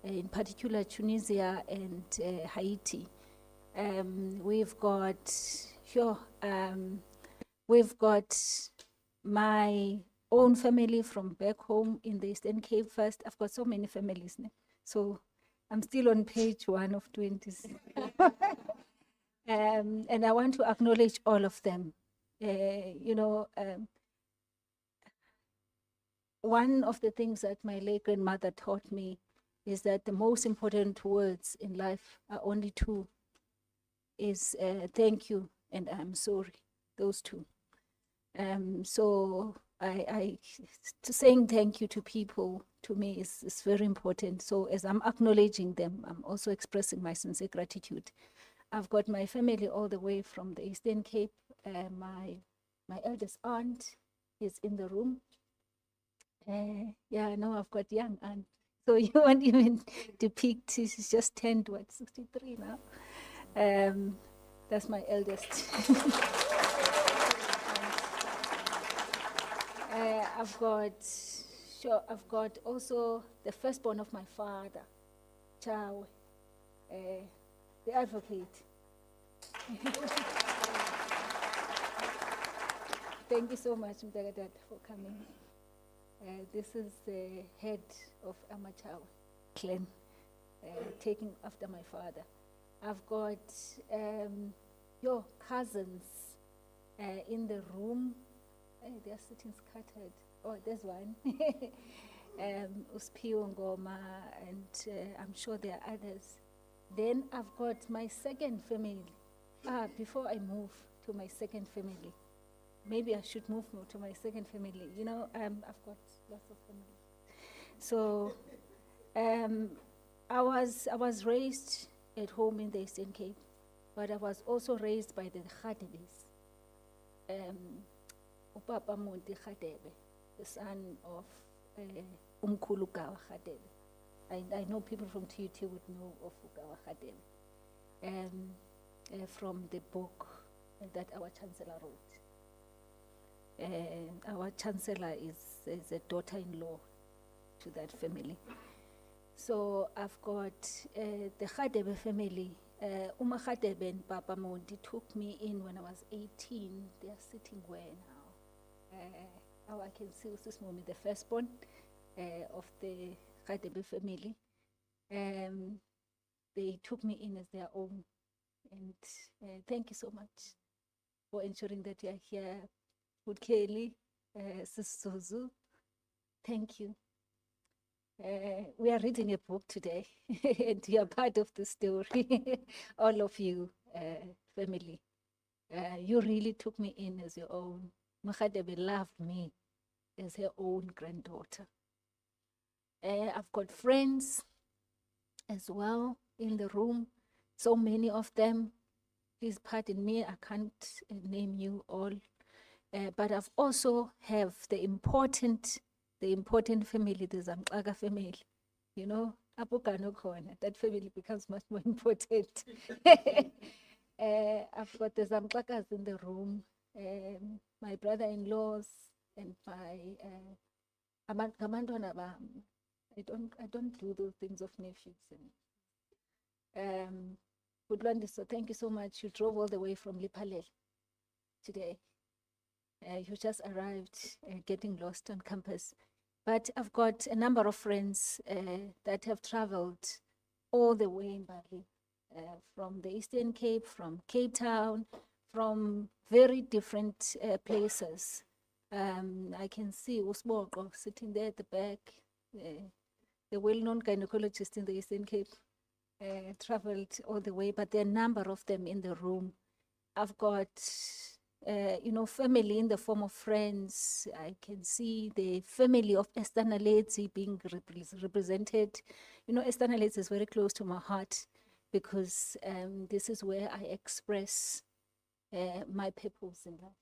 in particular Tunisia and Haiti. We've got my own family from back home in the Eastern Cape first. I've got so many families now. So I'm still on page 1 of 20. And I want to acknowledge all of them. One of the things that my late grandmother taught me is that the most important words in life are only two. Is thank you and I'm sorry, those two. So saying thank you to people, to me, is very important. So as I'm acknowledging them, I'm also expressing my sincere gratitude. I've got my family all the way from the Eastern Cape. My eldest aunt is in the room. Yeah, I know I've got young aunt. So you won't even depict, she's just turned, 63 now. That's my eldest. I've got also the firstborn of my father, Chawe, the advocate. Thank you so much, Mdagadat, for coming. This is the head of Amachawe clan, taking after my father. I've got your cousins in the room. They are sitting scattered. Oh, there's one. Uspio Ngoma, and I'm sure there are others. Then I've got my second family. Before I move to my second family, maybe I should move to my second family. I've got lots of family. So I was raised at home in the Eastern Cape, but I was also raised by the Khadebes. Upapa Monti Khadebe, the son of Umkhulu Gawa Khadebe. I know people from TUT would know of Gawa Khadebe from the book that our Chancellor wrote. Our Chancellor is a daughter-in-law to that family. So I've got the Khadebe family. Uma Khadebe and Papa Monti took me in when I was 18. They are sitting where now? How I can see this moment, the firstborn of the Khadebe family. They took me in as their own. And thank you so much for ensuring that you are here. Good Kelly, Suzu, thank you. We are reading a book today, and you are part of the story, all of you, family. You really took me in as your own. Makadebe loved me as her own granddaughter. I've got friends as well in the room, so many of them. Please pardon me, I can't name you all. But I've also have the important family, the Zamxaka family. You know, that family becomes much more important. I've got the Zamxakas in the room, my brother-in-laws and my I don't do those things of nephews. So thank you so much. You drove all the way from Lipalel today. You just arrived, getting lost on campus. But I've got a number of friends that have traveled all the way in Bali, from the Eastern Cape, from Cape Town, from very different places. I can see Usboko sitting there at the back, the well-known gynecologist in the Eastern Cape, traveled all the way, but there are a number of them in the room. I've got family in the form of friends. I can see the family of Esther Naledzi being represented. Esther Naledzi is very close to my heart because this is where I express my purpose in life.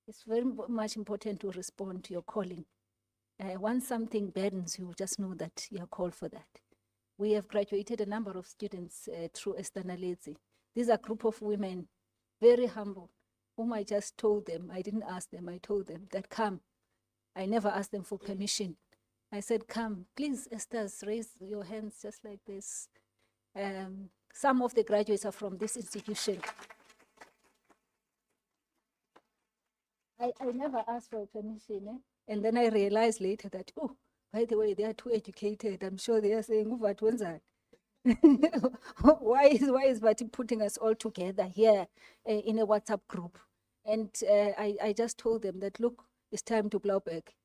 It's very much important to respond to your calling. Once something burdens you, just know that you are called for that. We have graduated a number of students through Esther Naledzi. These are a group of women, very humble, whom I just told them, I didn't ask them, I told them that come. I never asked them for permission. I said, come, please, Esther's, raise your hands just like this. Some of the graduates are from this institution. I never asked for permission, and then I realized later that, oh, by the way, they are too educated. I'm sure they are saying, what was that? Why is Vati putting us all together here in a WhatsApp group? And I just told them that, look, it's time to plow back.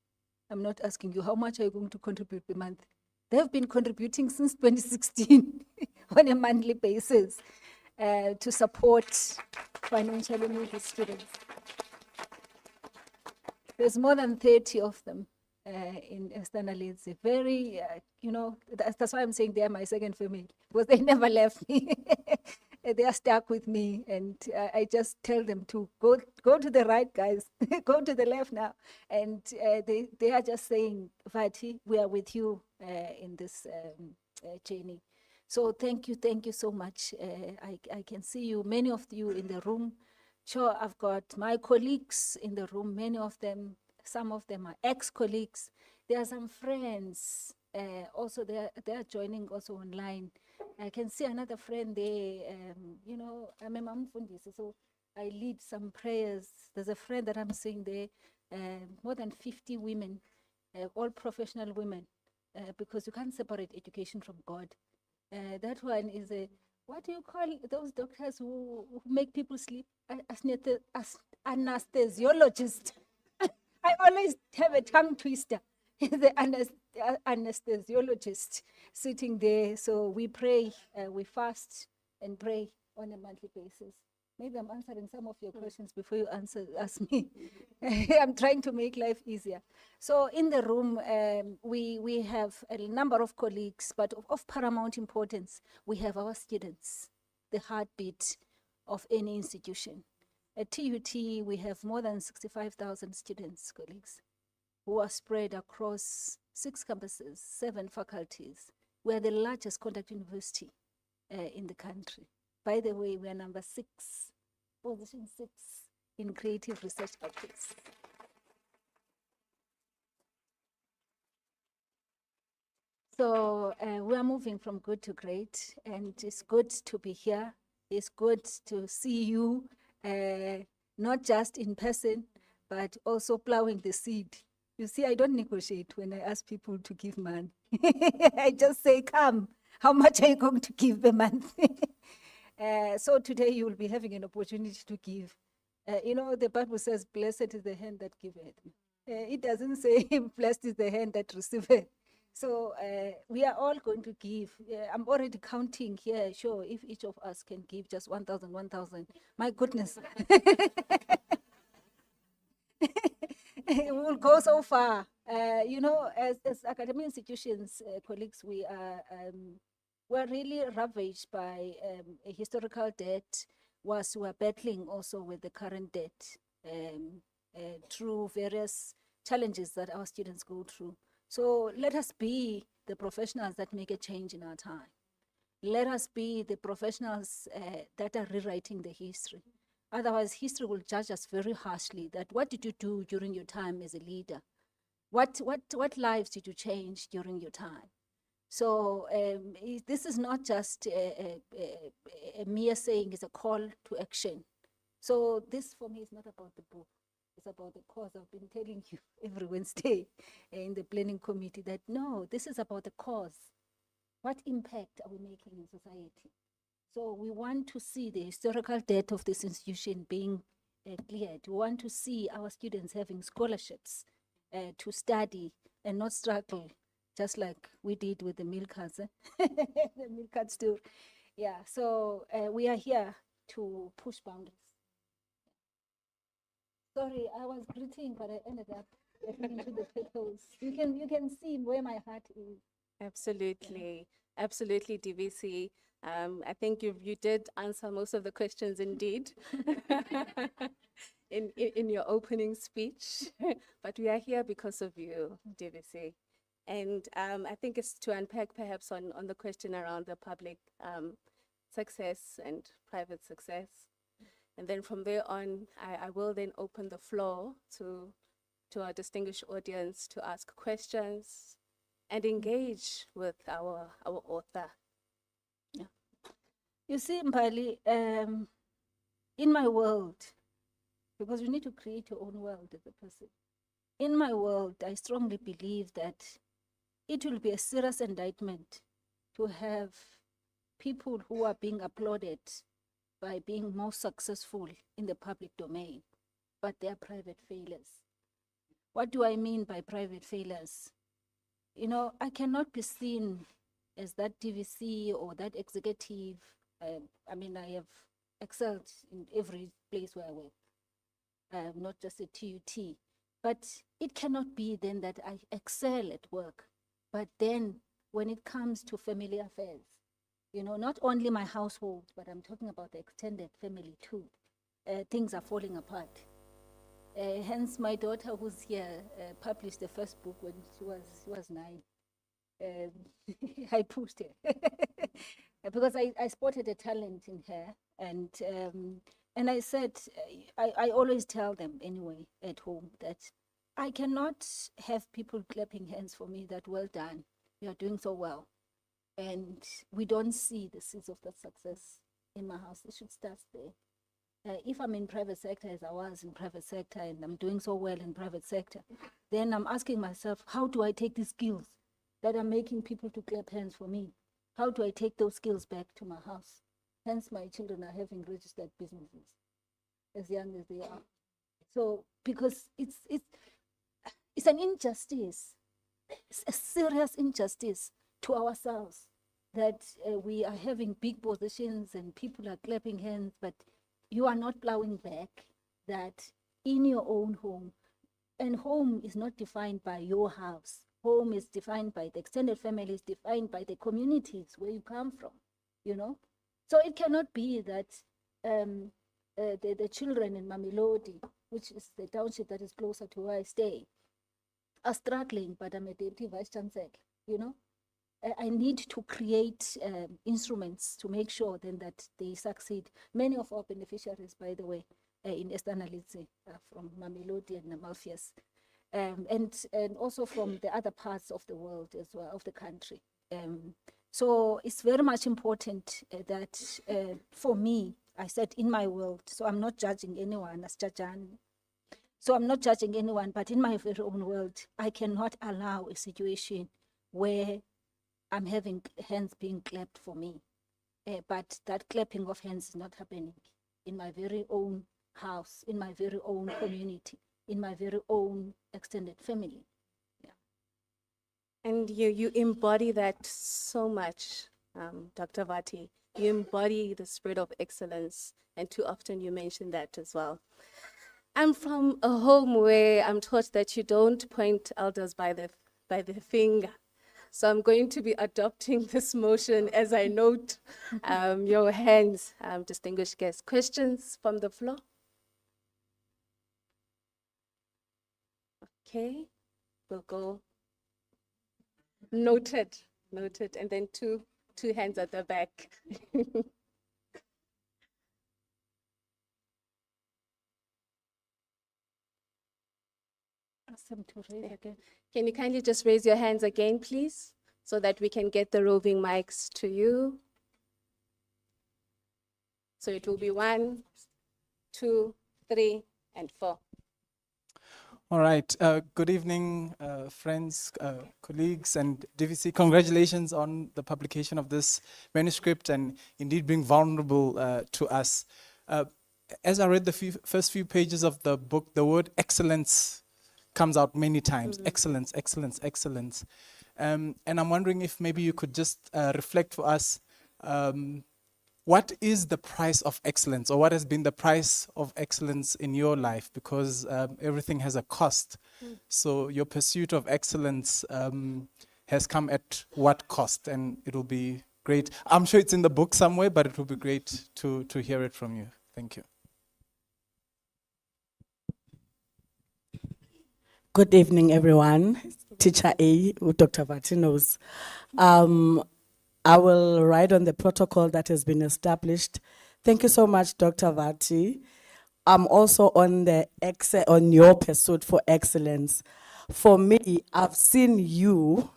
I'm not asking you, how much are you going to contribute per month? They've been contributing since 2016 on a monthly basis to support financially needy students. There's more than 30 of them in Esther Naledzi. Very, that's why I'm saying they are my second family, because they never left me. They are stuck with me, and I just tell them to go to the right, guys, go to the left now. And they are just saying, Vati, we are with you in this journey. So thank you so much. I can see you, many of you in the room. Sure, I've got my colleagues in the room, many of them, some of them are ex-colleagues. There are some friends, also they are joining also online. I can see another friend there, I'm a mom fundisi, so I lead some prayers. There's a friend that I'm seeing there, more than 50 women, all professional women, because you can't separate education from God. That one is what do you call those doctors who make people sleep? Anesthesiologist. I always have a tongue twister. The anesthesiologist sitting there. So we pray, we fast and pray on a monthly basis. Maybe I'm answering some of your questions before you ask me. I'm trying to make life easier. So in the room, we have a number of colleagues, but of paramount importance, we have our students, the heartbeat of any institution. At TUT, we have more than 65,000 students, colleagues, who are spread across 6 campuses, 7 faculties. We are the largest contact university in the country. By the way, we are number 6, position 6 in creative research outputs. So we are moving from good to great, and it's good to be here. It's good to see you, not just in person, but also plowing the seed. You see, I don't negotiate when I ask people to give money. I just say, come, how much are you going to give per month? So today you will be having an opportunity to give. You know, the Bible says, blessed is the hand that giveth. It doesn't say, blessed is the hand that receiveth. So we are all going to give. I'm already counting here, sure, if each of us can give just 1,000, 1,000. My goodness. We will go so far. You know, as academic institutions, colleagues, we're really ravaged by a historical debt, whilst we're battling also with the current debt through various challenges that our students go through. So let us be the professionals that make a change in our time. Let us be the professionals that are rewriting the history. Otherwise, history will judge us very harshly that what did you do during your time as a leader? What lives did you change during your time? So this is not just a mere saying, it's a call to action. So this for me is not about the book. It's about the cause. I've been telling you every Wednesday in the planning committee that no, this is about the cause. What impact are we making in society? So we want to see the historical debt of this institution being cleared. We want to see our students having scholarships to study and not struggle, just like we did with the milk cards, the milk card store. Yeah, so we are here to push boundaries. Sorry, I was greeting, but I ended up getting into the petals. You can see where my heart is. Absolutely, absolutely, DVC. I think you did answer most of the questions indeed in your opening speech, but we are here because of you, DVC. And I think it's to unpack perhaps on the question around the public success and private success. And then from there on, I will then open the floor to our distinguished audience to ask questions and engage with our author. Yeah. You see, Mbali, in my world, because you need to create your own world as a person. In my world, I strongly believe that it will be a serious indictment to have people who are being applauded by being more successful in the public domain, but they are private failures. What do I mean by private failures? You know, I cannot be seen as that DVC or that executive. I mean, I have excelled in every place where I work, not just at TUT. But it cannot be then that I excel at work, but then when it comes to family affairs, you know, not only my household, but I'm talking about the extended family too, things are falling apart. Hence, my daughter who's here published the first book when she was 9. I pushed her because I spotted a talent in her, and I said, I always tell them anyway at home that I cannot have people clapping hands for me that well done, you are doing so well. And we don't see the seeds of that success in my house. It should start there. If I'm in private sector, as I was in private sector, and I'm doing so well in private sector, then I'm asking myself, how do I take these skills that are making people to clap hands for me? How do I take those skills back to my house? Hence, my children are having registered businesses as young as they are. So, because it's an injustice, it's a serious injustice to ourselves that we are having big positions and people are clapping hands, but you are not plowing back, that in your own home, and home is not defined by your house. Home is defined by the extended family, is defined by the communities where you come from, you know. So it cannot be that the children in Mamelodi, which is the township that is closer to where I stay, are struggling, but I'm a deputy vice chancellor, you know. I need to create instruments to make sure then that they succeed. Many of our beneficiaries, by the way, in Eastern Alitse, from Mamelodi and Amalfias, and also from the other parts of the world as well, of the country. So it's very much important that for me, I said in my world, so I'm not judging anyone as Jajan. So I'm not judging anyone, but in my very own world, I cannot allow a situation where I'm having hands being clapped for me. But that clapping of hands is not happening in my very own house, in my very own community, in my very own extended family. And you embody that so much, Dr. Vati. You embody the spirit of excellence, and too often you mention that as well. I'm from a home where I'm taught that you don't point elders by the finger. So I'm going to be adopting this motion as I note your hands, distinguished guests. Questions from the floor? Okay, we'll go. Noted, noted. And then two hands at the back. Ask them to raise again. Can you kindly just raise your hands again, please, so that we can get the roving mics to you? So it will be 1, 2, 3, and 4. All right. Good evening, friends, colleagues, and DVC. Congratulations on the publication of this manuscript and indeed being vulnerable to us. As I read the first few pages of the book, the word excellence comes out many times. Excellence, excellence, excellence. And I'm wondering if maybe you could just reflect for us, what is the price of excellence, or what has been the price of excellence in your life? Because everything has a cost. So your pursuit of excellence has come at what cost? And it will be great. I'm sure it's in the book somewhere, but it will be great to hear it from you. Thank you. Good evening, everyone. Teacher A, who Dr. Vati knows. I will write on the protocol that has been established. Thank you so much, Dr. Vati. I'm also on on your pursuit for excellence. For me, I've seen you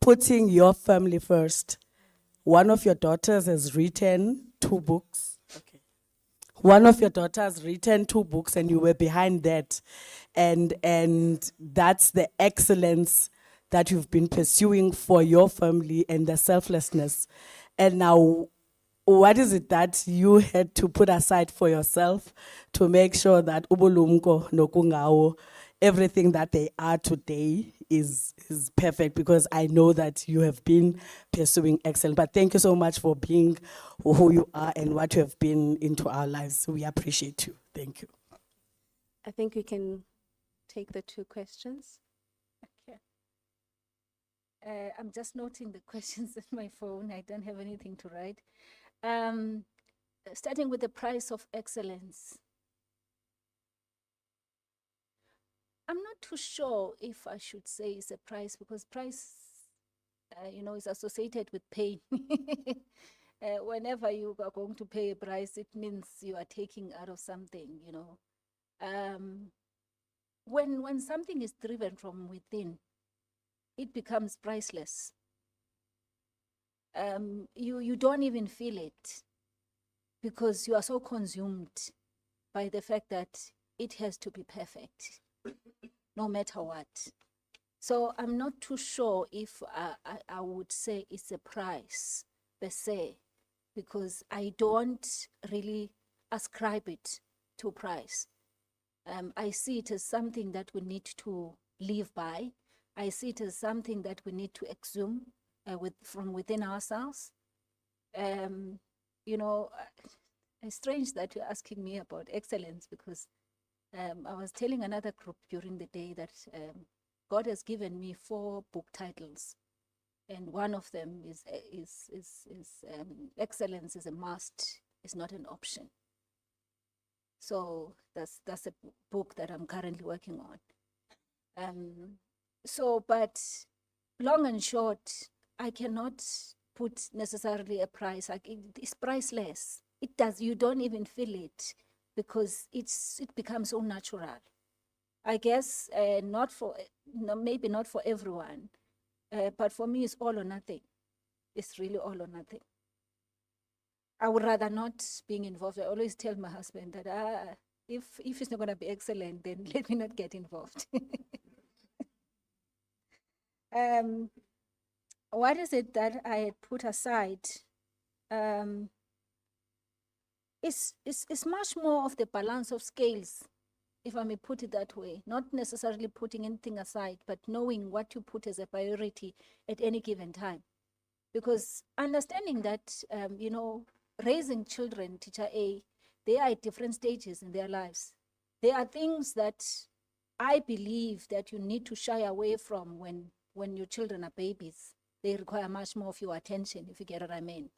putting your family first. One of your daughters has written 2 books. One of your daughters written 2 books, and you were behind that. And that's the excellence that you've been pursuing for your family and the selflessness. And now, what is it that you had to put aside for yourself to make sure that Ubulumko, Nokungao, everything that they are today is perfect? Because I know that you have been pursuing excellence. But thank you so much for being who you are and what you have been into our lives. We appreciate you. Thank you. I think we can take the 2 questions. Okay. I'm just noting the questions on my phone. I don't have anything to write. Starting with the price of excellence. I'm not too sure if I should say it's a price, because price, is associated with pain. Whenever you are going to pay a price, it means you are taking out of something, When something is driven from within, it becomes priceless. You don't even feel it, because you are so consumed by the fact that it has to be perfect, no matter what. So I'm not too sure if I would say it's a price per se, because I don't really ascribe it to a price. I see it as something that we need to live by. I see it as something that we need to exhume from within ourselves. It's strange that you're asking me about excellence because I was telling another group during the day that God has given me 4 book titles, and one of them is excellence is a must, is not an option. So that's a book that I'm currently working on. But long and short, I cannot put necessarily a price. Like it's priceless. You don't even feel it because it becomes so natural. I guess maybe not for everyone, but for me it's all or nothing. It's really all or nothing. I would rather not being involved. I always tell my husband that if it's not going to be excellent, then let me not get involved. What is it that I had put aside? It's much more of the balance of scales, if I may put it that way. Not necessarily putting anything aside, but knowing what to put as a priority at any given time. Because understanding that, raising children, Teacher A, they are at different stages in their lives. There are things that I believe that you need to shy away from when your children are babies. They require much more of your attention, if you get what I mean.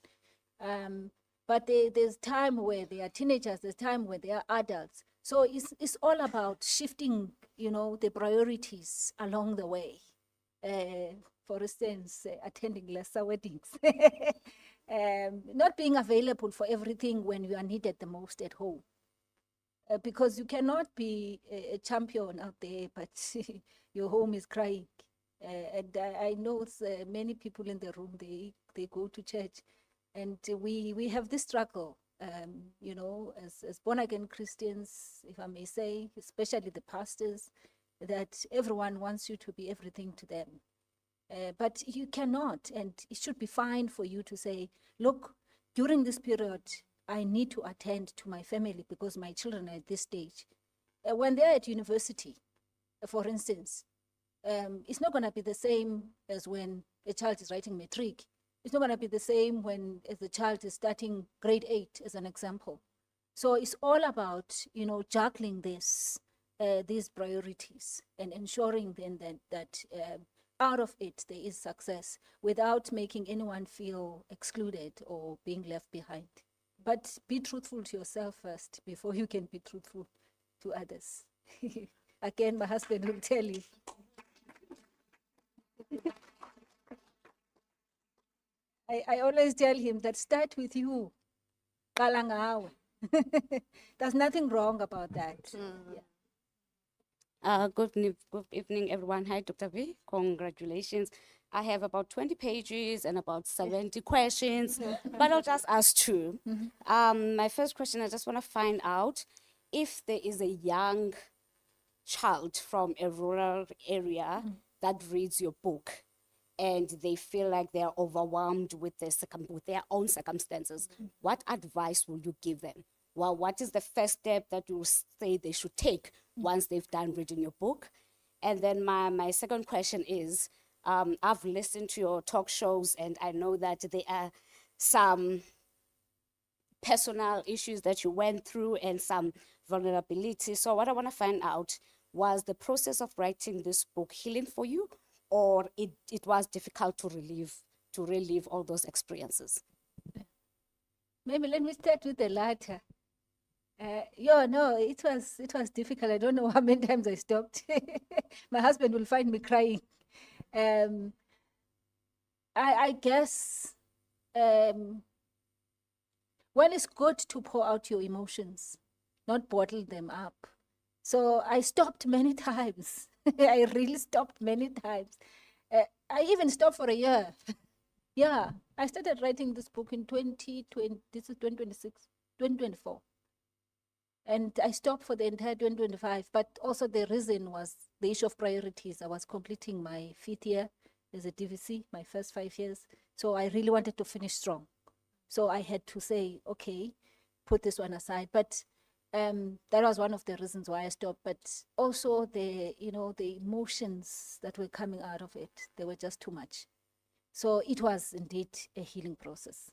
But there's time where they are teenagers, there's time where they are adults. So it's all about shifting, the priorities along the way. For instance, attending lesser weddings. Not being available for everything when you are needed the most at home. Because you cannot be a champion out there, but your home is crying. And I know many people in the room, they go to church, and we have this struggle, as born-again Christians, if I may say, especially the pastors, that everyone wants you to be everything to them. But you cannot, and it should be fine for you to say, look, during this period, I need to attend to my family because my children are at this stage. When they're at university, for instance, it's not going to be the same as when a child is writing matric. It's not going to be the same when the child is starting grade 8, as an example. So it's all about, juggling these priorities and ensuring then that out of it there is success without making anyone feel excluded or being left behind. But be truthful to yourself first before you can be truthful to others. Again, my husband will tell you. I always tell him that start with you. Qala ngawe. There's nothing wrong about that. Yeah. Good evening, everyone. Hi, Dr. V. Congratulations. I have about 20 pages and about 70 questions, but I'll just ask 2. My first question, I just want to find out if there is a young child from a rural area that reads your book and they feel like they're overwhelmed with their own circumstances, what advice will you give them? Well, what is the first step that you say they should take once they've done reading your book? And then my second question is, I've listened to your talk shows and I know that there are some personal issues that you went through and some vulnerability. So what I want to find out, was the process of writing this book healing for you, or it was difficult to relive all those experiences? Maybe let me start with the latter. It was difficult. I don't know how many times I stopped. My husband will find me crying. I guess when it's good to pour out your emotions, not bottle them up. So I stopped many times. I really stopped many times. I even stopped for a year. Yeah, I started writing this book in 2020. This is 2026, 2024. And I stopped for the entire 2025. But also the reason was the issue of priorities. I was completing my 5th year as a DVC, my first 5 years. So I really wanted to finish strong. So I had to say, okay, put this one aside. But that was one of the reasons why I stopped. But also the emotions that were coming out of it, they were just too much. So it was indeed a healing process.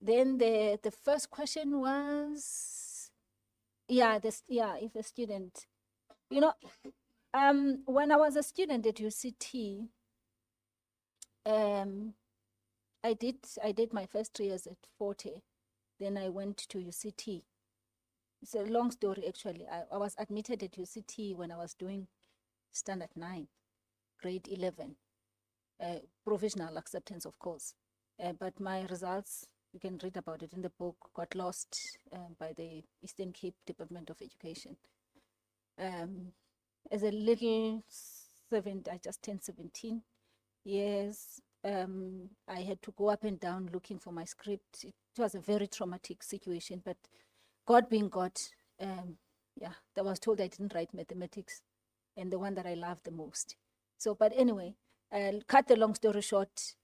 Then the first question was, if a student, when I was a student at UCT, I did my first 3 years at Forte. Then I went to UCT. It's a long story, actually. I was admitted at UCT when I was doing standard 9, grade 11, provisional acceptance, of course. But my results, you can read about it in the book, got lost by the Eastern Cape Department of Education. As a little I just turned 17 years. I had to go up and down looking for my script. It was a very traumatic situation, but God being God, I was told I didn't write mathematics, and the one that I loved the most. So, but anyway, I'll cut the long story short.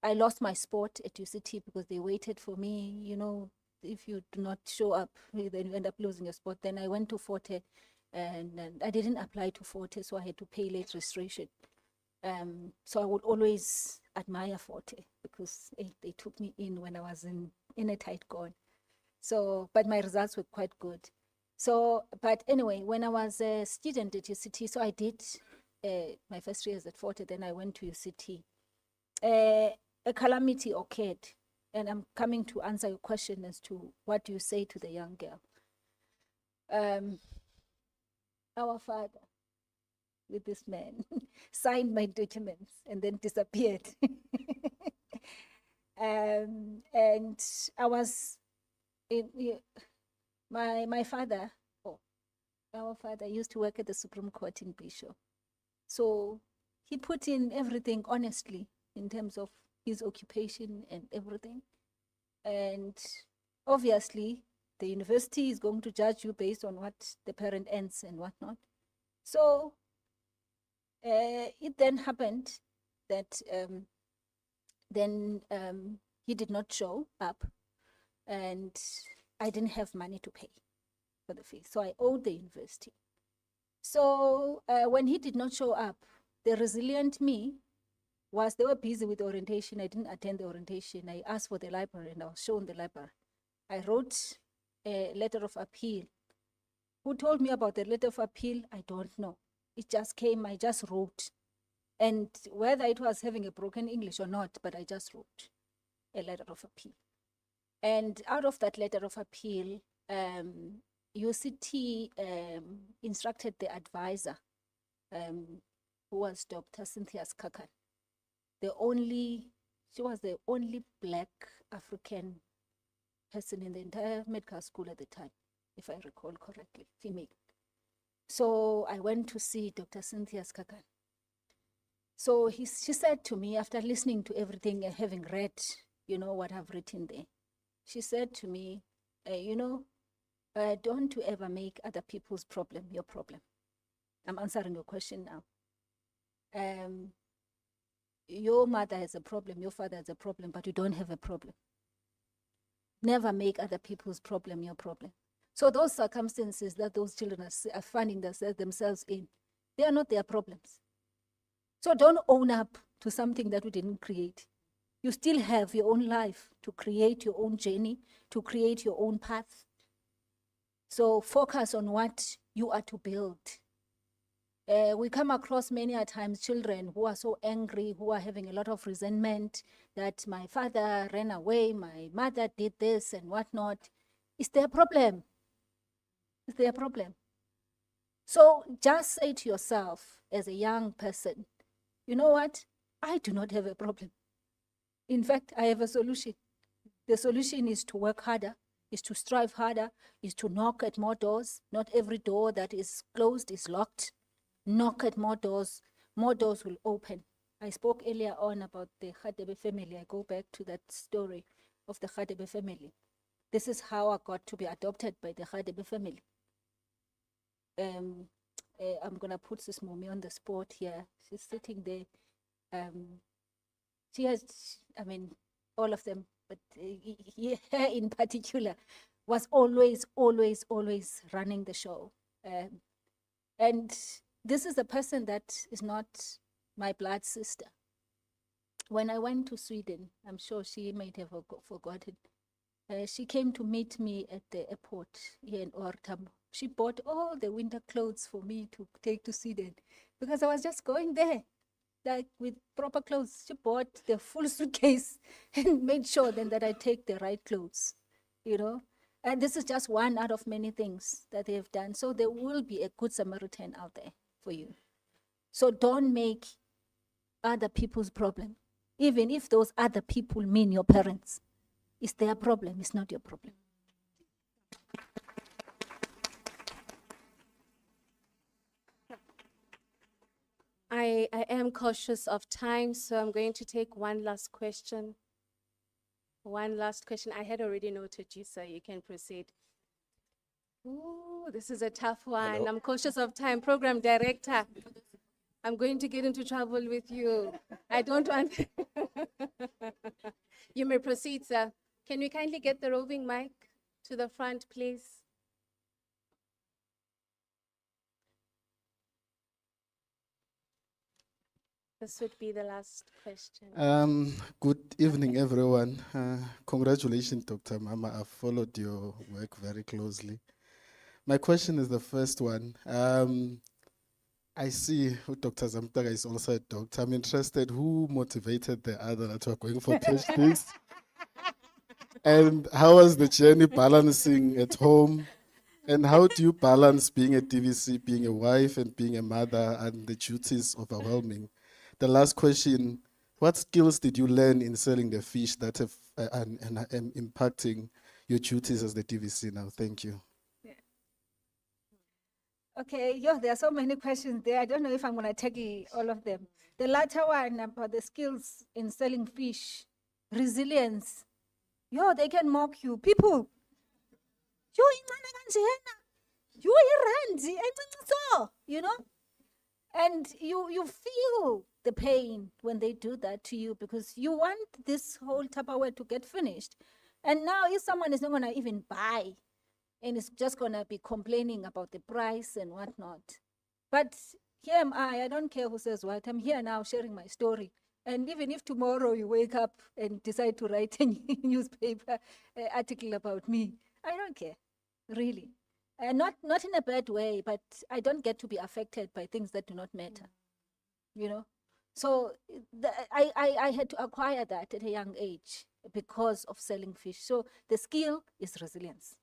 I lost my spot at UCT because they waited for me. If you do not show up, then you end up losing your spot. Then I went to Forte, and I didn't apply to Forte, so I had to pay late registration. So I would always admire Forte because they took me in when I was in a tight gown. So, but my results were quite good. So, but anyway, when I was a student at UCT, so I did my first 3 years at Forte, then I went to UCT. A calamity occurred, and I'm coming to answer your question as to what do you say to the young girl. Our father, with this man, signed my documents and then disappeared. And I was, my father, our father used to work at the Supreme Court in Bishop. So he put in everything honestly in terms of his occupation and everything. And obviously, the university is going to judge you based on what the parent earns and whatnot. So it then happened that he did not show up, and I didn't have money to pay for the fee. So I owed the university. So when he did not show up, the resilient me they were busy with orientation. I didn't attend the orientation. I asked for the library and I was shown the library. I wrote a letter of appeal. Who told me about the letter of appeal? I don't know. It just came, I just wrote. And whether it was having a broken English or not, but I just wrote a letter of appeal. And out of that letter of appeal, UCT instructed the advisor, who was Dr. Vathiswa Papu-Zamxaka. She was the only Black African person in the entire medical school at the time, if I recall correctly, female. So I went to see Dr. Vathiswa Papu-Zamxaka. So she said to me, after listening to everything and having read, what I've written there, she said to me, don't you ever make other people's problem your problem. I'm answering your question now. Your mother has a problem, your father has a problem, but you don't have a problem. Never make other people's problem your problem. So those circumstances that those children are finding themselves in, they are not their problems. So don't own up to something that you didn't create. You still have your own life to create your own journey, to create your own path. So focus on what you are to build. We come across many a times children who are so angry, who are having a lot of resentment that my father ran away, my mother did this and whatnot. It's their problem. It's their problem. So just say to yourself as a young person, you know what? I do not have a problem. In fact, I have a solution. The solution is to work harder, is to strive harder, is to knock at more doors. Not every door that is closed is locked. Knock at more doors will open. I spoke earlier on about the Khadebe family. I go back to that story of the Khadebe family. This is how I got to be adopted by the Khadebe family. I'm going to put this mommy on the spot here. She's sitting there. She has, all of them, but her in particular was always running the show. And this is a person that is not my blood sister. when I went to Sweden, I'm sure she might have forgotten. She came to meet me at the airport here in Ortam. She bought all the winter clothes for me to take to Sweden because I was just going there, like with proper clothes. She bought the full suitcase and made sure then that I take the right clothes, you know. And this is just one out of many things that they have done. So there will be a good Samaritan out there for you. So don't make other people's problem. Even if those other people mean your parents, it's their problem, it's not your problem. I am cautious of time, so I'm going to take one last question. One last question. I had already noted you, so you can proceed. Ooh, this is a tough one. Hello. I'm cautious of time. Program director, I'm going to get into trouble with you. I don't want. You may proceed, sir. Can we kindly get the roving mic to the front, please? This would be the last question. Good evening, everyone. Congratulations, Dr. Mama. I've followed your work very closely. My question is the first one. I see Dr. Zamxaka is also a doctor. I'm interested who motivated the other that were going for PhDs? And how was the journey balancing at home? And how do you balance being a DVC, being a wife, and being a mother, and the duties overwhelming? The last question, what skills did you learn in selling the fish that have and impacting your duties as the DVC now? Thank you. Okay, there are so many questions there. I don't know if I'm going to tackle all of them. The latter one about the skills in selling fish, resilience. They can mock you. People, you know? And you feel the pain when they do that to you because you want this whole Tupperware to get finished. And now if someone is not going to even buy and is just going to be complaining about the price and whatnot. But here am I don't care who says what. I'm here now sharing my story. And even if tomorrow you wake up and decide to write a newspaper article about me, I don't care, really. Not in a bad way, but I don't get to be affected by things that do not matter, you know. So I had to acquire that at a young age because of selling fish. So the skill is resilience.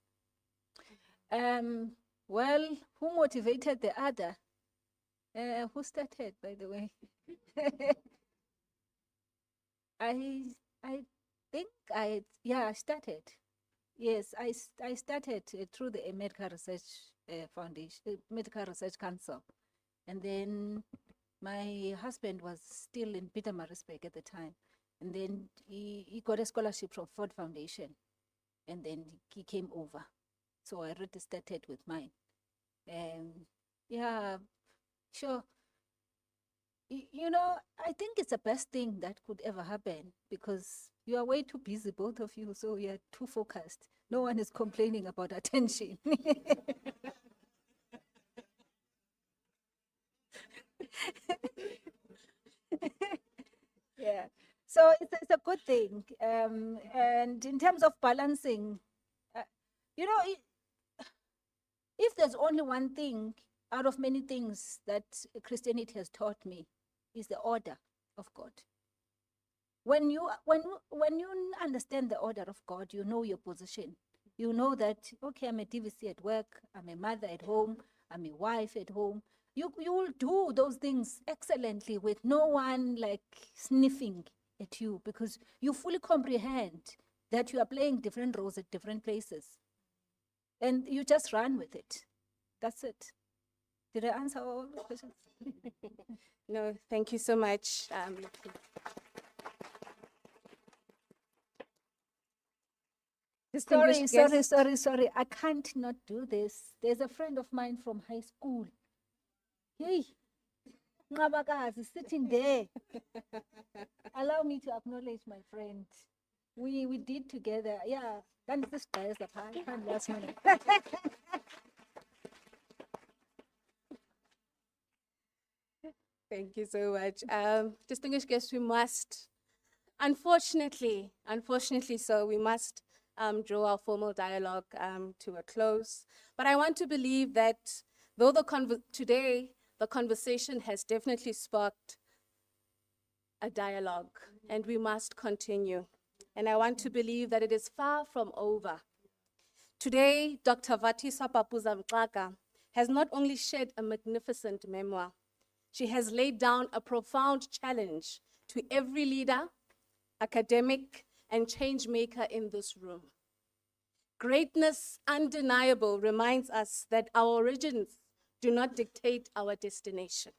Well, who motivated the other? Who started, by the way? I think I started. Yes, I started through the Medical Research Foundation, Medical Research Council. And then my husband was still in Pietermaritzburg at the time. And then he got a scholarship from Ford Foundation. And then he came over. So I already started with mine. Yeah, sure. You know, I think it's the best thing that could ever happen because you are way too busy, both of you, so you're too focused. No one is complaining about attention. Yeah, so it's a good thing. And in terms of balancing, you know, if there's only one thing out of many things that Christianity has taught me, is the order of God. When you understand the order of God, you know your position. You know that, okay, I'm a DVC at work, I'm a mother at home, I'm a wife at home. You will do those things excellently with no one like sniffing at you because you fully comprehend that you are playing different roles at different places. And you just run with it. That's it. Did I answer all the questions? No, thank you so much. Sorry. I can't not do this. There's a friend of mine from high school. Hey, Ngabakazi is sitting there. Allow me to acknowledge my friend. We did together. Yeah, that's this guy's apart. Last minute. Thank you so much. Distinguished guests, we must Unfortunately, so we must draw our formal dialogue to a close. But I want to believe that though today the conversation has definitely sparked a dialogue, and we must continue. And I want to believe that it is far from over. Today, Dr. Vathiswa Papu-Zamxaka has not only shared a magnificent memoir, she has laid down a profound challenge to every leader, academic, and change maker in this room. Greatness undeniable reminds us that our origins do not dictate our destination,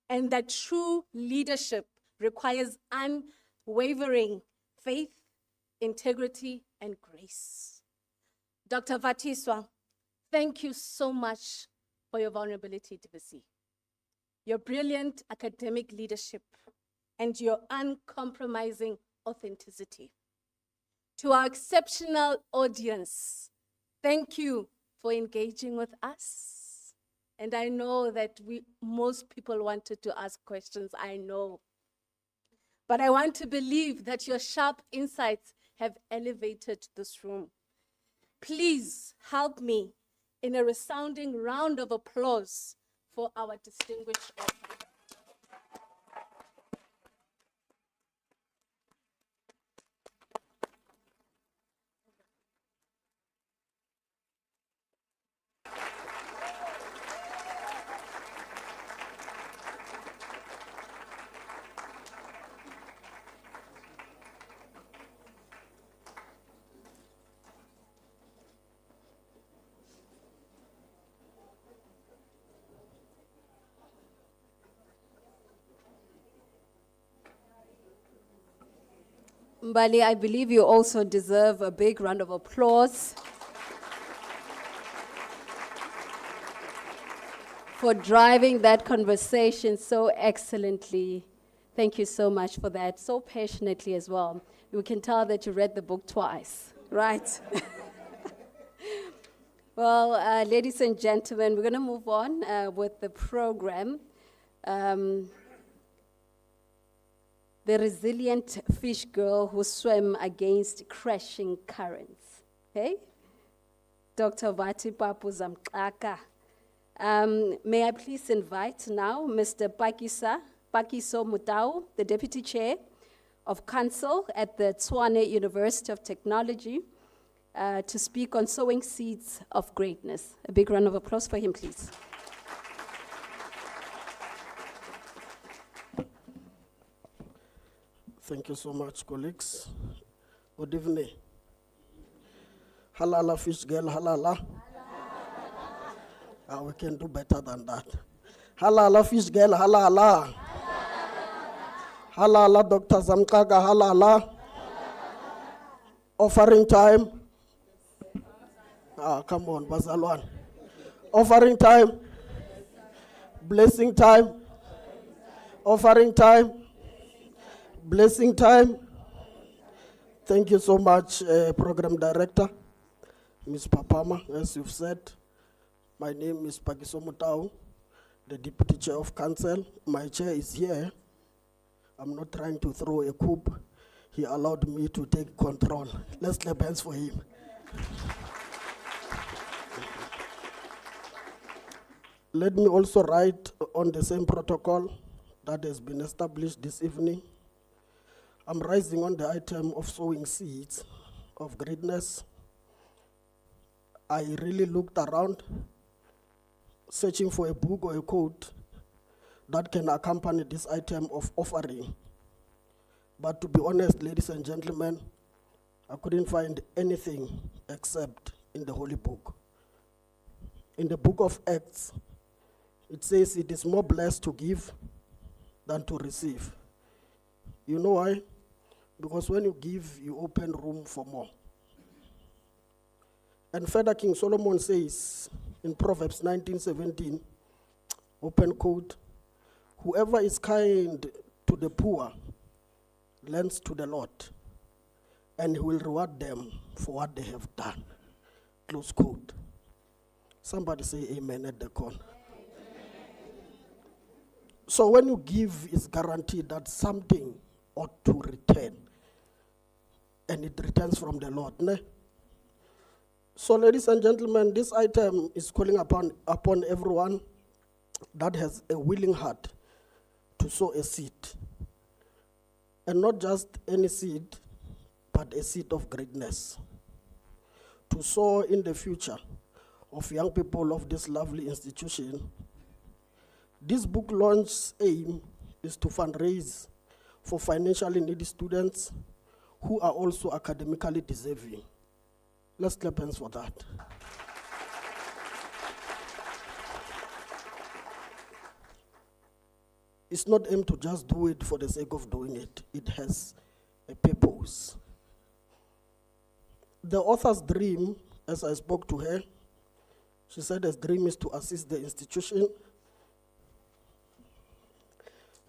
and that true leadership requires unwavering faith, integrity, and grace. Dr. Vathiswa, thank you so much for your vulnerability, DVC, your brilliant academic leadership, and your uncompromising authenticity. To our exceptional audience, thank you for engaging with us. And I know that most people wanted to ask questions, I know. But I want to believe that your sharp insights have elevated this room. Please help me in a resounding round of applause for our distinguished author. Mbali, I believe you also deserve a big round of applause for driving that conversation so excellently. Thank you so much for that, so passionately as well. We can tell that you read the book twice, right? Well, ladies and gentlemen, we're going to move on with the program. The resilient fish girl who swam against crashing currents. Okay? Dr. Vathiswa Papu-Zamxaka. May I please invite now Mr. Pakiso Mutau, the Deputy Chair of Council at the Tshwane University of Technology, to speak on sowing seeds of greatness. A big round of applause for him, please. Thank you so much, colleagues. Good evening. Halala fish girl, halala. We can do better than that. Halala fish girl, halala. Halala Dr. Zamxaka, halala. Offering time. Come on, Bazalwan. Offering time. Blessing time. Offering time. Blessing time. Thank you so much, Program Director, Ms. Papama. As you've said, my name is Pakiso Mutau, the Deputy Chair of Council. My chair is here. I'm not trying to throw a coup. He allowed me to take control. Let's clap hands for him. Let me also write on the same protocol that has been established this evening. I'm rising on the item of sowing seeds of greatness. I really looked around, searching for a book or a quote that can accompany this item of offering. But to be honest, ladies and gentlemen, I couldn't find anything except in the Holy Book. In the book of Acts, it says it is more blessed to give than to receive. You know why? Because when you give, you open room for more. And further, King Solomon says in Proverbs 19:17, open quote, whoever is kind to the poor lends to the Lord, and he will reward them for what they have done. Close quote. Somebody say amen at the corner. So when you give, it's guaranteed that something ought to return. And it returns from the Lord. Ne? So, ladies and gentlemen, this item is calling upon everyone that has a willing heart to sow a seed. And not just any seed, but a seed of greatness. To sow in the future of young people of this lovely institution. This book launch's aim is to fundraise for financially needy students who are also academically deserving. Let's clap hands for that. It's not aimed to just do it for the sake of doing it. It has a purpose. The author's dream, as I spoke to her, she said his dream is to assist the institution.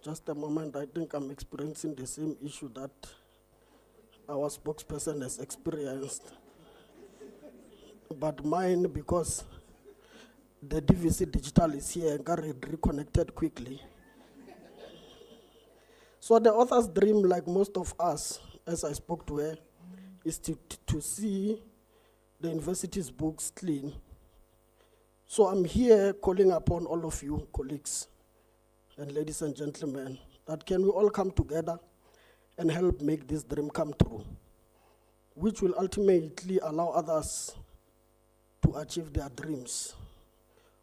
Just a moment, I think I'm experiencing the same issue that our spokesperson has experienced. But mine, because the DVC digital is here and got reconnected quickly. So the author's dream, like most of us, as I spoke to her, is to see the university's books clean. So I'm here calling upon all of you, colleagues and ladies and gentlemen, that can we all come together and help make this dream come true, which will ultimately allow others to achieve their dreams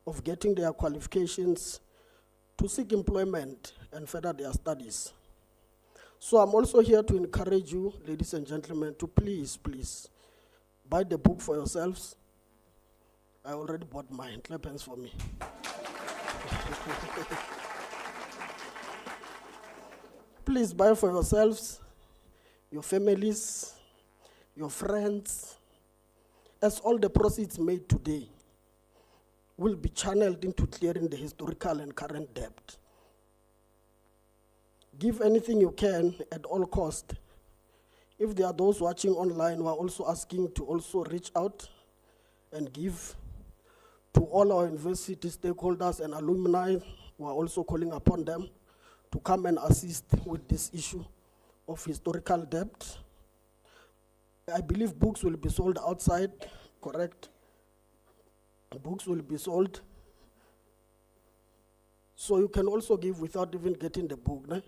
of getting their qualifications to seek employment and further their studies. So I'm also here to encourage you, ladies and gentlemen, to please buy the book for yourselves. I already bought mine. Clap hands for me. Please buy for yourselves, your families, your friends, as all the proceeds made today will be channeled into clearing the historical and current debt. Give anything you can at all cost. If there are those watching online who are also asking to also reach out and give to all our university stakeholders and alumni who are also calling upon them to come and assist with this issue of historical debt. I believe books will be sold outside, correct? Books will be sold. So you can also give without even getting the book. Ne?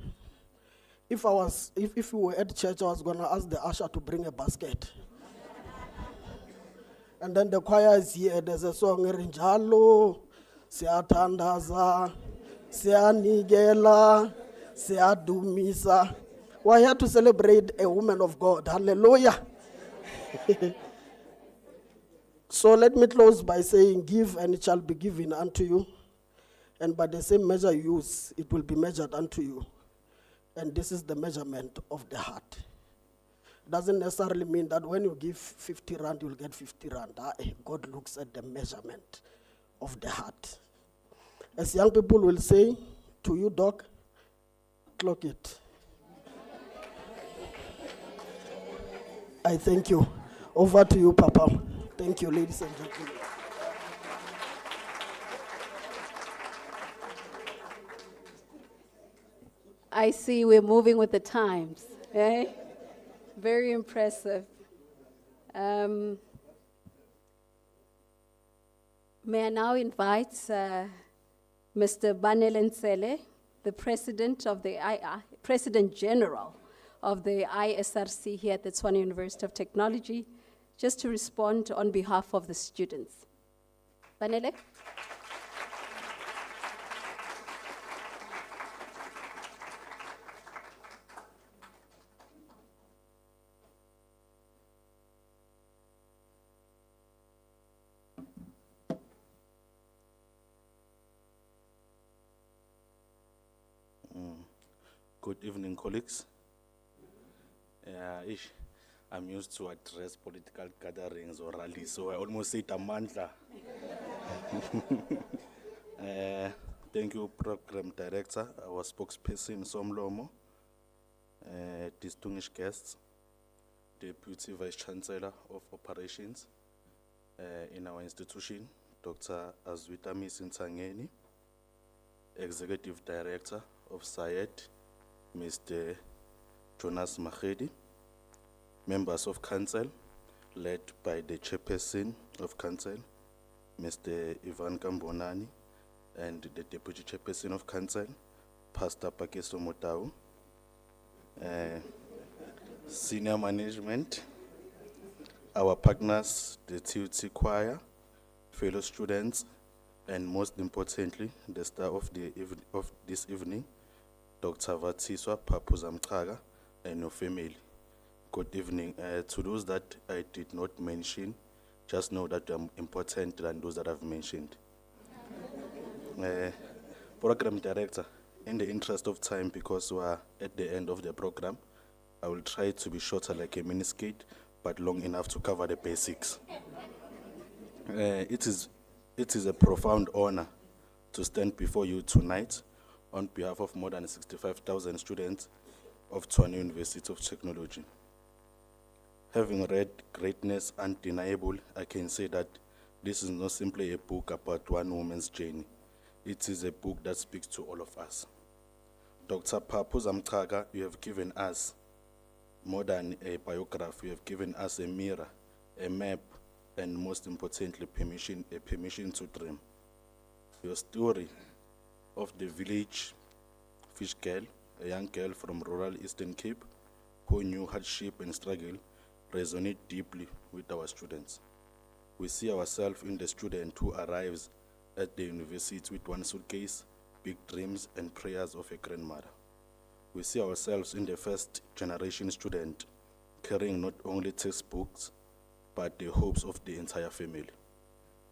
If we were at church, I was going to ask the usher to bring a basket. And then the choir is here. There's a song, Rinjalo, Siatandaza, Sianigela, Siadumisa. We're here to celebrate a woman of God. Hallelujah. So let me close by saying, give and it shall be given unto you. And by the same measure you use, it will be measured unto you. And this is the measurement of the heart. Doesn't necessarily mean that when you give 50 rand, you'll get 50 rand. God looks at the measurement of the heart. As young people will say to you, Doc, clock it. I thank you. Over to you, Papa. Thank you, ladies and gentlemen. I see we're moving with the times. Eh? Very impressive. May I now invite Mr. Banele Nsele, the President of the President General of the ISRC here at the Tshwane University of Technology, just to respond on behalf of the students. Banele? Good evening, colleagues. I'm used to address political gatherings or rallies, so I almost say Tamandla. Thank you, Program Director, our spokesperson, Somlomo, distinguished guests, Deputy Vice Chancellor of Operations in our institution, Dr. Azwitami Sintsangeni, Executive Director of SAYED, Mr. Jonas Mahedi, members of council, led by the chairperson of council, Mr. Ivan Kambonani, and the deputy chairperson of council, Pastor Pakeso Motau, senior management, our partners, the TUT choir, fellow students, and most importantly, the star of this evening, Dr. Vathiswa Papu-Zamxaka and your family. Good evening. To those that I did not mention, just know that I'm important than those that I've mentioned. Program director, in the interest of time, because we are at the end of the program, I will try to be shorter like a miniskate, but long enough to cover the basics. It is a profound honor to stand before you tonight on behalf of more than 65,000 students of Tshwane University of Technology. Having read Greatness Undeniable, I can say that this is not simply a book about one woman's journey. It is a book that speaks to all of us. Dr. Papu-Zamxaka, you have given us more than a biography. You have given us a mirror, a map, and most importantly, a permission to dream. Your story of the village fish girl, a young girl from rural Eastern Cape who knew hardship and struggle, resonate deeply with our students. We see ourselves in the student who arrives at the university with one suitcase, big dreams and prayers of a grandmother. We see ourselves in the first generation student carrying not only textbooks, but the hopes of the entire family.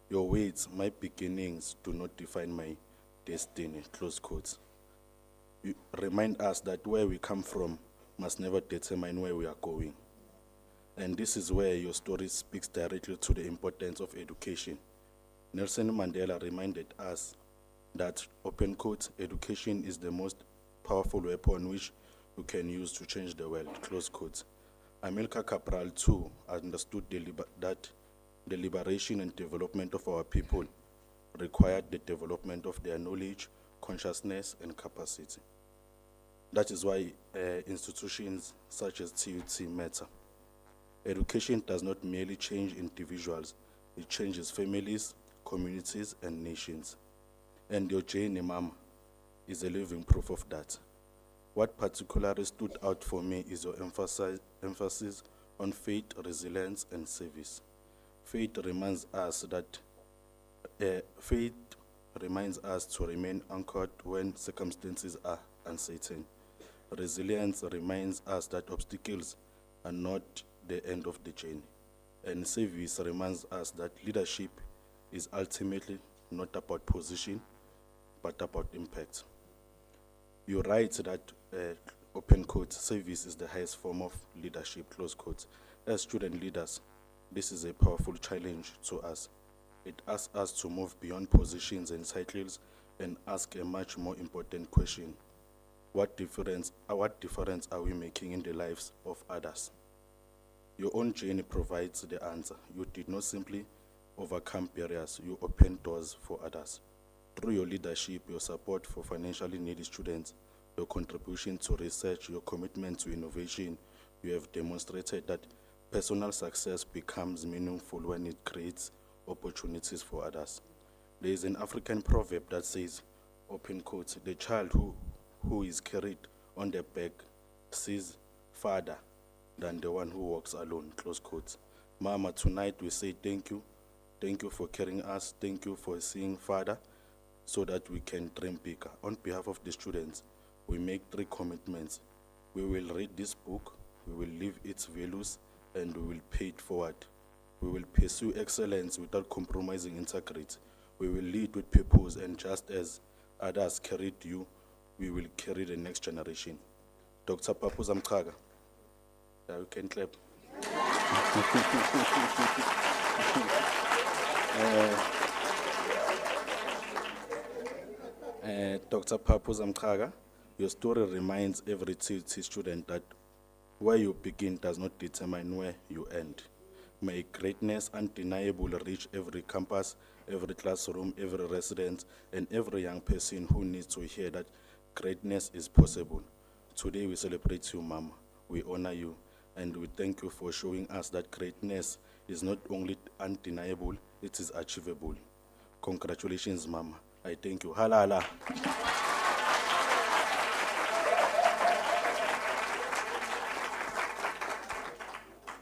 Your words, my beginnings do not define my destiny, close quotes. You remind us that where we come from must never determine where we are going. And this is where your story speaks directly to the importance of education. Nelson Mandela reminded us that, open quote, education is the most powerful weapon which we can use to change the world, close quote. Amilcar Cabral too understood that the liberation and development of our people required the development of their knowledge, consciousness, and capacity. That is why institutions such as TUT matter. Education does not merely change individuals, it changes families, communities, and nations. And your journey, Mama, is a living proof of that. What particularly stood out for me is your emphasis on faith, resilience, and service. Faith reminds us to remain anchored when circumstances are uncertain. Resilience reminds us that obstacles are not the end of the journey. And service reminds us that leadership is ultimately not about position, but about impact. You write that, open quote, service is the highest form of leadership, close quote. As student leaders, this is a powerful challenge to us. It asks us to move beyond positions and titles and ask a much more important question. What difference are we making in the lives of others? Your own journey provides the answer. You did not simply overcome barriers, you opened doors for others. Through your leadership, your support for financially needy students, your contribution to research, your commitment to innovation, you have demonstrated that personal success becomes meaningful when it creates opportunities for others. There is an African proverb that says, open quote, the child who is carried on the back sees farther than the one who walks alone, close quote. Mama, tonight we say thank you. Thank you for carrying us. Thank you for seeing farther so that we can dream bigger. On behalf of the students, we make 3 commitments. We will read this book, we will live its values, and we will pay it forward. We will pursue excellence without compromising integrity. We will lead with purpose, and just as others carried you, we will carry the next generation. Dr. Papu-Zamxaka, you can clap. Dr. Papu-Zamxaka, your story reminds every TUT student that where you begin does not determine where you end. May greatness undeniable reach every campus, every classroom, every resident, and every young person who needs to hear that greatness is possible. Today we celebrate you, Mama. we honor you, and we thank you for showing us that greatness is not only undeniable, it is achievable. Congratulations, Mama. I thank you. Halala.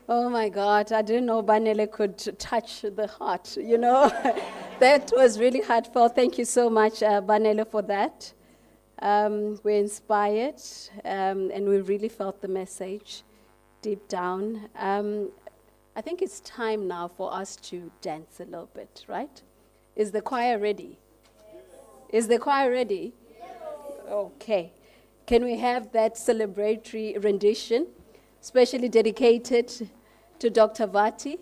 Oh my God, I didn't know Banele could touch the heart, you know. That was really heartfelt. Thank you so much, Banele, for that. We're inspired, and we really felt the message deep down. I think it's time now for us to dance a little bit, right? Is the choir ready? Is the choir ready? Okay. Can we have that celebratory rendition, specially dedicated to Dr. Vati?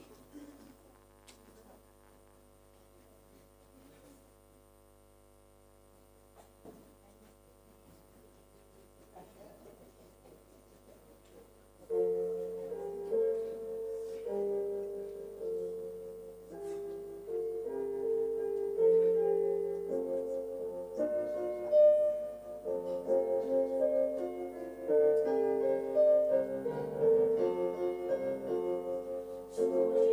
Thank you.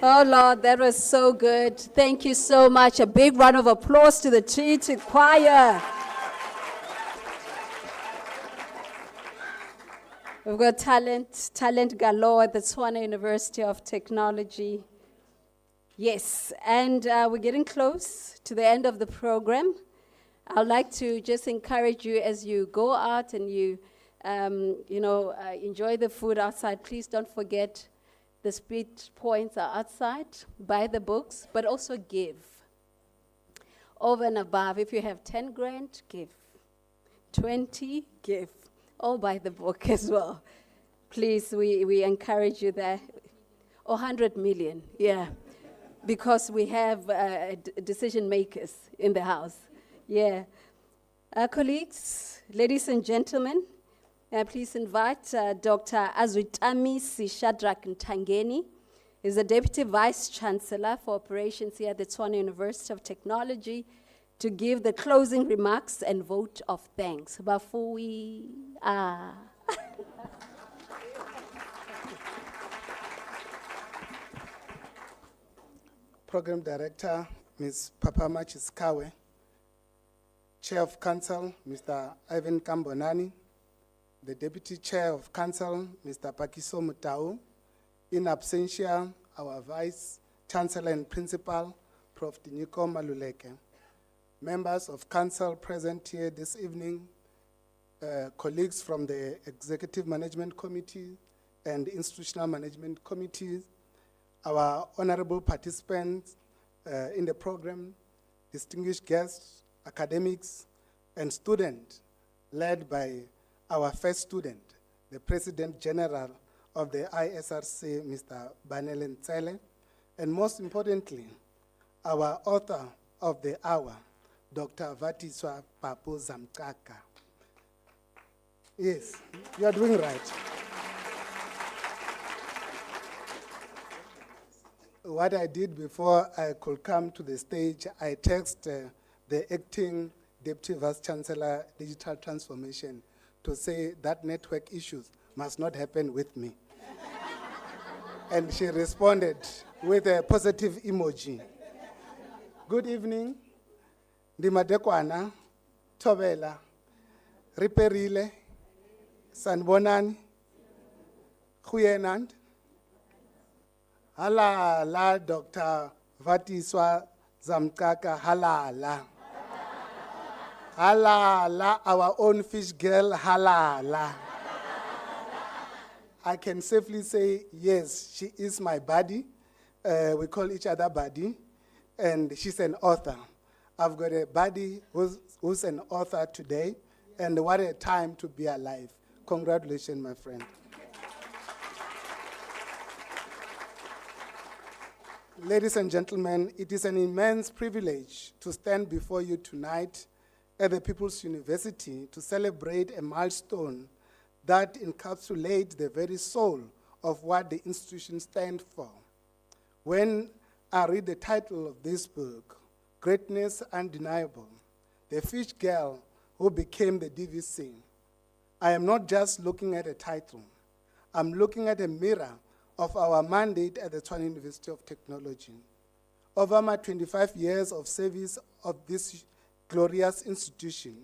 Oh, Lord, that was so good. Thank you so much. A big round of applause to the TUT choir. We've got talent galore at the Tshwane University of Technology. Yes, and we're getting close to the end of the program. I'd like to just encourage you as you go out and you, enjoy the food outside. Please don't forget the split points are outside. Buy the books, but also give. Over and above, if you have 10 grand, give. 20, give. Or buy the book as well. Please, we encourage you there. 100 million, yeah. Because we have decision makers in the house. Yeah. Colleagues, ladies and gentlemen, please invite Dr. Azwitami Shadrack Ntangeni. He's the Deputy Vice Chancellor for Operations here at the Tshwane University of Technology to give the closing remarks and vote of thanks. Before we Program Director, Ms. Papama Chiskawe, Chair of Council, Mr. Ivan Kambonani, the Deputy Chair of Council, Mr. Pakiso Mutau, in absentia, our Vice Chancellor and Principal, Prof. Diniko Maluleke, members of Council present here this evening, colleagues from the Executive Management Committee and Institutional Management Committees, our honorable participants in the program, distinguished guests, academics, and students, led by our first student, the President General of the ISRC, Mr. Banele Ntsele, and most importantly, our author of the hour, Dr. Vathiswa Papu-Zamxaka. Yes, you are doing right. What I did before I could come to the stage, I texted the acting Deputy Vice Chancellor Digital Transformation to say that network issues must not happen with me. And she responded with a positive emoji. Good evening, Ndimadekwana, Tobela, Riperile, Sanbonani, Huyenand, Halala, Dr. Vathiswa Zamxaka, halala. Halala, our own fish girl, halala. I can safely say, yes, she is my buddy. We call each other buddy, and she's an author. I've got a buddy who's an author today, and what a time to be alive. Congratulations, my friend. Ladies and gentlemen, it is an immense privilege to stand before you tonight at the People's University to celebrate a milestone that encapsulates the very soul of what the institution stands for. When I read the title of this book, Greatness Undeniable, the fish girl who became the DVC, I am not just looking at a title. I'm looking at a mirror of our mandate at the Tshwane University of Technology. Over my 25 years of service of this glorious institution,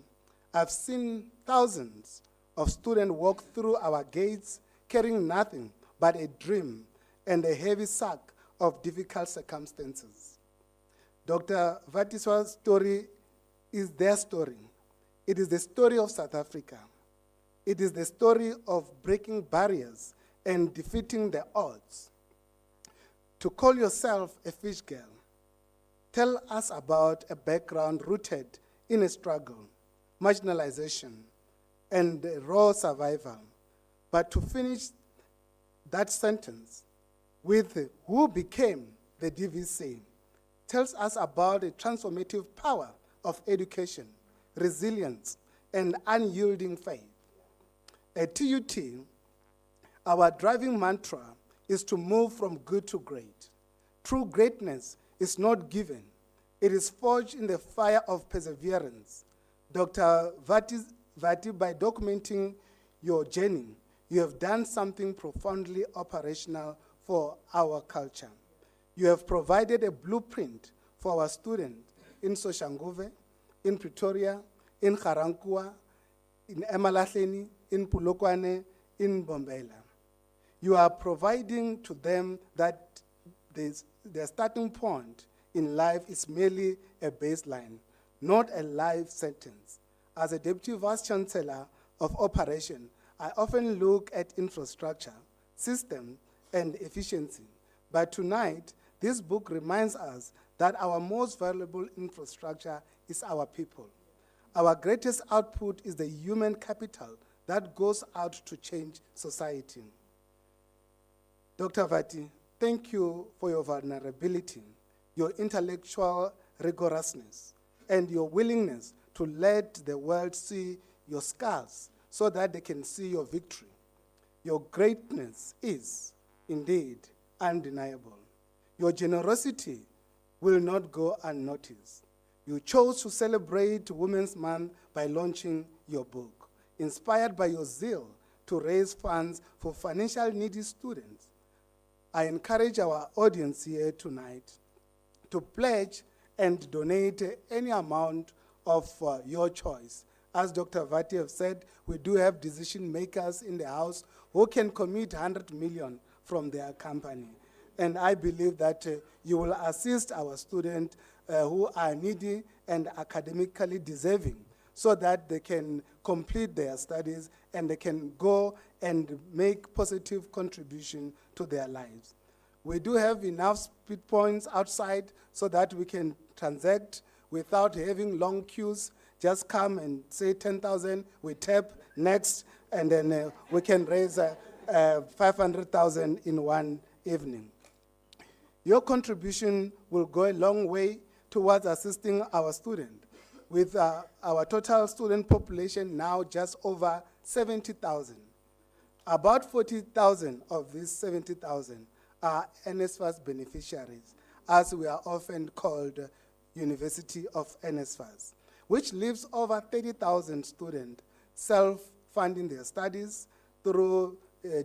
I've seen thousands of students walk through our gates carrying nothing but a dream and a heavy sack of difficult circumstances. Dr. Vathiswa's story is their story. It is the story of South Africa. It is the story of breaking barriers and defeating the odds. To call yourself a fish girl, tell us about a background rooted in a struggle, marginalization, and raw survival. But to finish that sentence with who became the DVC tells us about the transformative power of education, resilience, and unyielding faith. At TUT, our driving mantra is to move from good to great. True greatness is not given. It is forged in the fire of perseverance. Dr. Vati, by documenting your journey, you have done something profoundly operational for our culture. You have provided a blueprint for our students in Soshanguve, in Pretoria, in Garankuwa, in Emalahleni, in Pulokwane, in Bombela. You are providing to them that their starting point in life is merely a baseline, not a life sentence. As a Deputy Vice Chancellor of Operation, I often look at infrastructure, system, and efficiency. But tonight, this book reminds us that our most valuable infrastructure is our people. Our greatest output is the human capital that goes out to change society. Dr. Vati, thank you for your vulnerability, your intellectual rigorousness, and your willingness to let the world see your scars so that they can see your victory. Your greatness is indeed undeniable. Your generosity will not go unnoticed. You chose to celebrate Women's Month by launching your book, inspired by your zeal to raise funds for financially needy students. I encourage our audience here tonight to pledge and donate any amount of your choice. As Dr. Vati have said, we do have decision makers in the house who can commit 100 million from their company. And I believe that you will assist our students who are needy and academically deserving so that they can complete their studies and they can go and make positive contribution to their lives. We do have enough speed points outside so that we can transact without having long queues. Just come and say 10,000, we tap next, and then we can raise 500,000 in one evening. Your contribution will go a long way towards assisting our students. With our total student population now just over 70,000. About 40,000 of these 70,000 are NSFAS beneficiaries, as we are often called University of NSFAS, which leaves over 30,000 students self-funding their studies through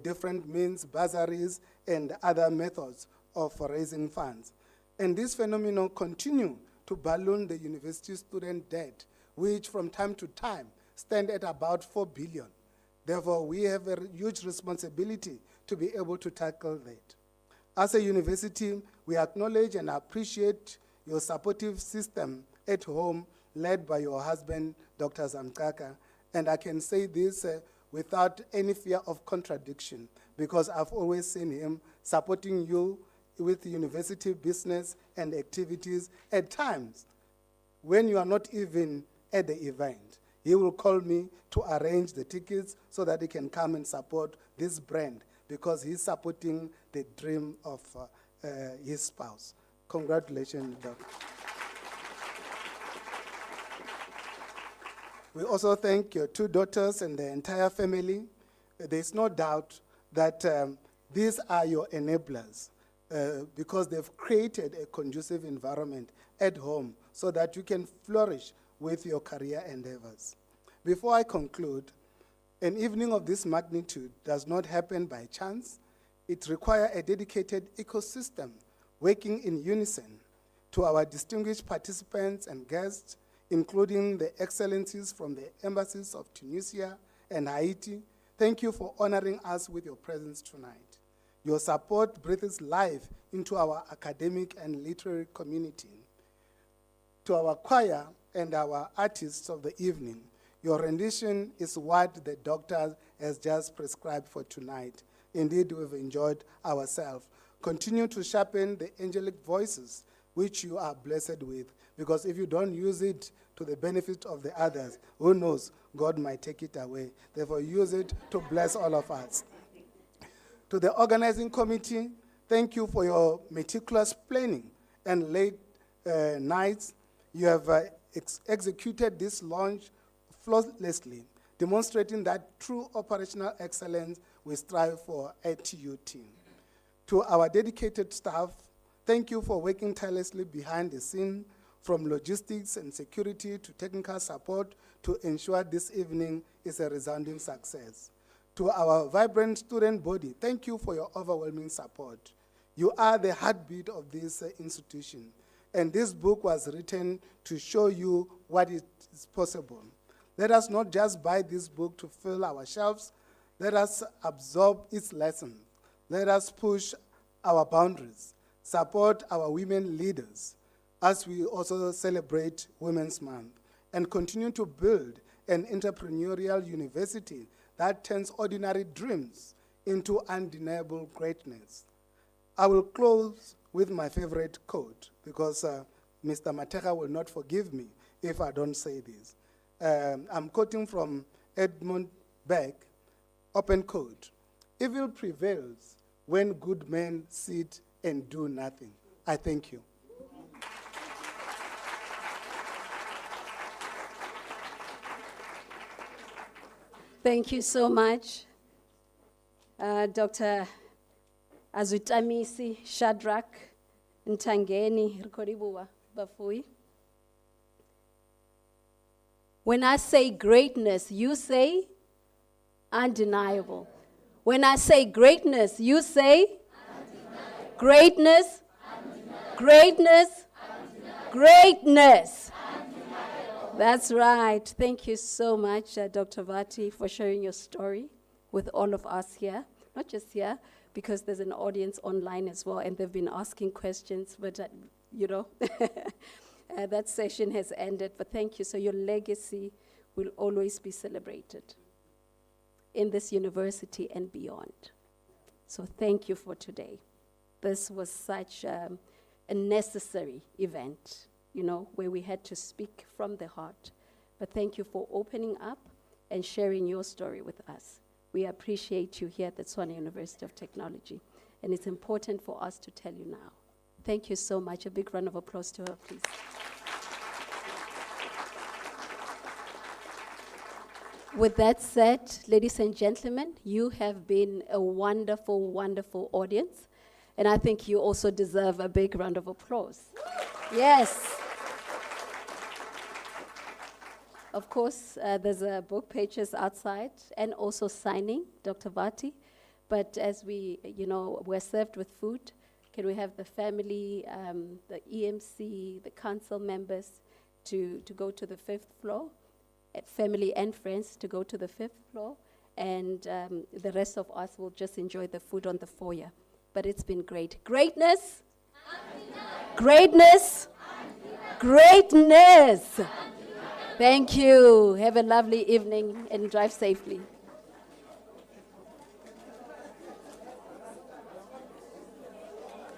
different means, bursaries, and other methods of raising funds. And this phenomenon continues to balloon the university student debt, which from time to time stand at about 4 billion. Therefore, we have a huge responsibility to be able to tackle that. As a university, we acknowledge and appreciate your supportive system at home led by your husband, Dr. Zamxaka. And I can say this without any fear of contradiction, because I've always seen him supporting you with university business and activities. At times, when you are not even at the event, he will call me to arrange the tickets so that he can come and support this brand, because he's supporting the dream of his spouse. Congratulations, Doc. We also thank your 2 daughters and the entire family. There's no doubt that these are your enablers. Because they've created a conducive environment at home so that you can flourish with your career endeavors. Before I conclude, an evening of this magnitude does not happen by chance. It requires a dedicated ecosystem working in unison. To our distinguished participants and guests, including the excellencies from the embassies of Tunisia and Haiti, thank you for honoring us with your presence tonight. Your support breathes life into our academic and literary community. To our choir and our artists of the evening, your rendition is what the doctor has just prescribed for tonight. Indeed, we've enjoyed ourselves. Continue to sharpen the angelic voices which you are blessed with, because if you don't use it to the benefit of the others, who knows, God might take it away. Therefore, use it to bless all of us. To the organizing committee, thank you for your meticulous planning and late nights. You have executed this launch flawlessly, demonstrating that true operational excellence we strive for at TUT. To our dedicated staff, thank you for working tirelessly behind the scene, from logistics and security to technical support, to ensure this evening is a resounding success. To our vibrant student body, thank you for your overwhelming support. You are the heartbeat of this institution. And this book was written to show you what is possible. Let us not just buy this book to fill our shelves. Let us absorb its lessons. Let us push our boundaries, support our women leaders as we also celebrate Women's Month, and continue to build an entrepreneurial university that turns ordinary dreams into undeniable greatness. I will close with my favorite quote, because Mr. Mateka will not forgive me if I don't say this. I'm quoting from Edmund Beck, open quote, "Evil prevails when good men sit and do nothing." I thank you. Thank you so much, Dr. Azutamisi Shadrach Ntangeni Rikoribuwa Bafui. When I say greatness, you say undeniable. When I say greatness, you say undeniable. Greatness, undeniable. Greatness, undeniable. Greatness. Undeniable. That's right. Thank you so much, Dr. Vati, for sharing your story with all of us here. Not just here, because there's an audience online as well, and they've been asking questions, but you know, that session has ended, but thank you. So your legacy will always be celebrated in this university and beyond. So thank you for today. This was such a necessary event, you know, where we had to speak from the heart. But thank you for opening up and sharing your story with us. We appreciate you here at the Tshwane University of Technology, and it's important for us to tell you now. Thank you so much. A big round of applause to her, please. With that said, ladies and gentlemen, you have been a wonderful, wonderful audience, and I think you also deserve a big round of applause. Yes. Of course, there's a book pages outside and also signing, Dr. Vati. But as we, you know, we're served with food, can we have the family, the EMC, the council members to go to the 5th floor, family and friends to go to the 5th floor, and the rest of us will just enjoy the food on the foyer. But it's been great. Greatness, greatness, greatness. Thank you. Have a lovely evening and drive safely.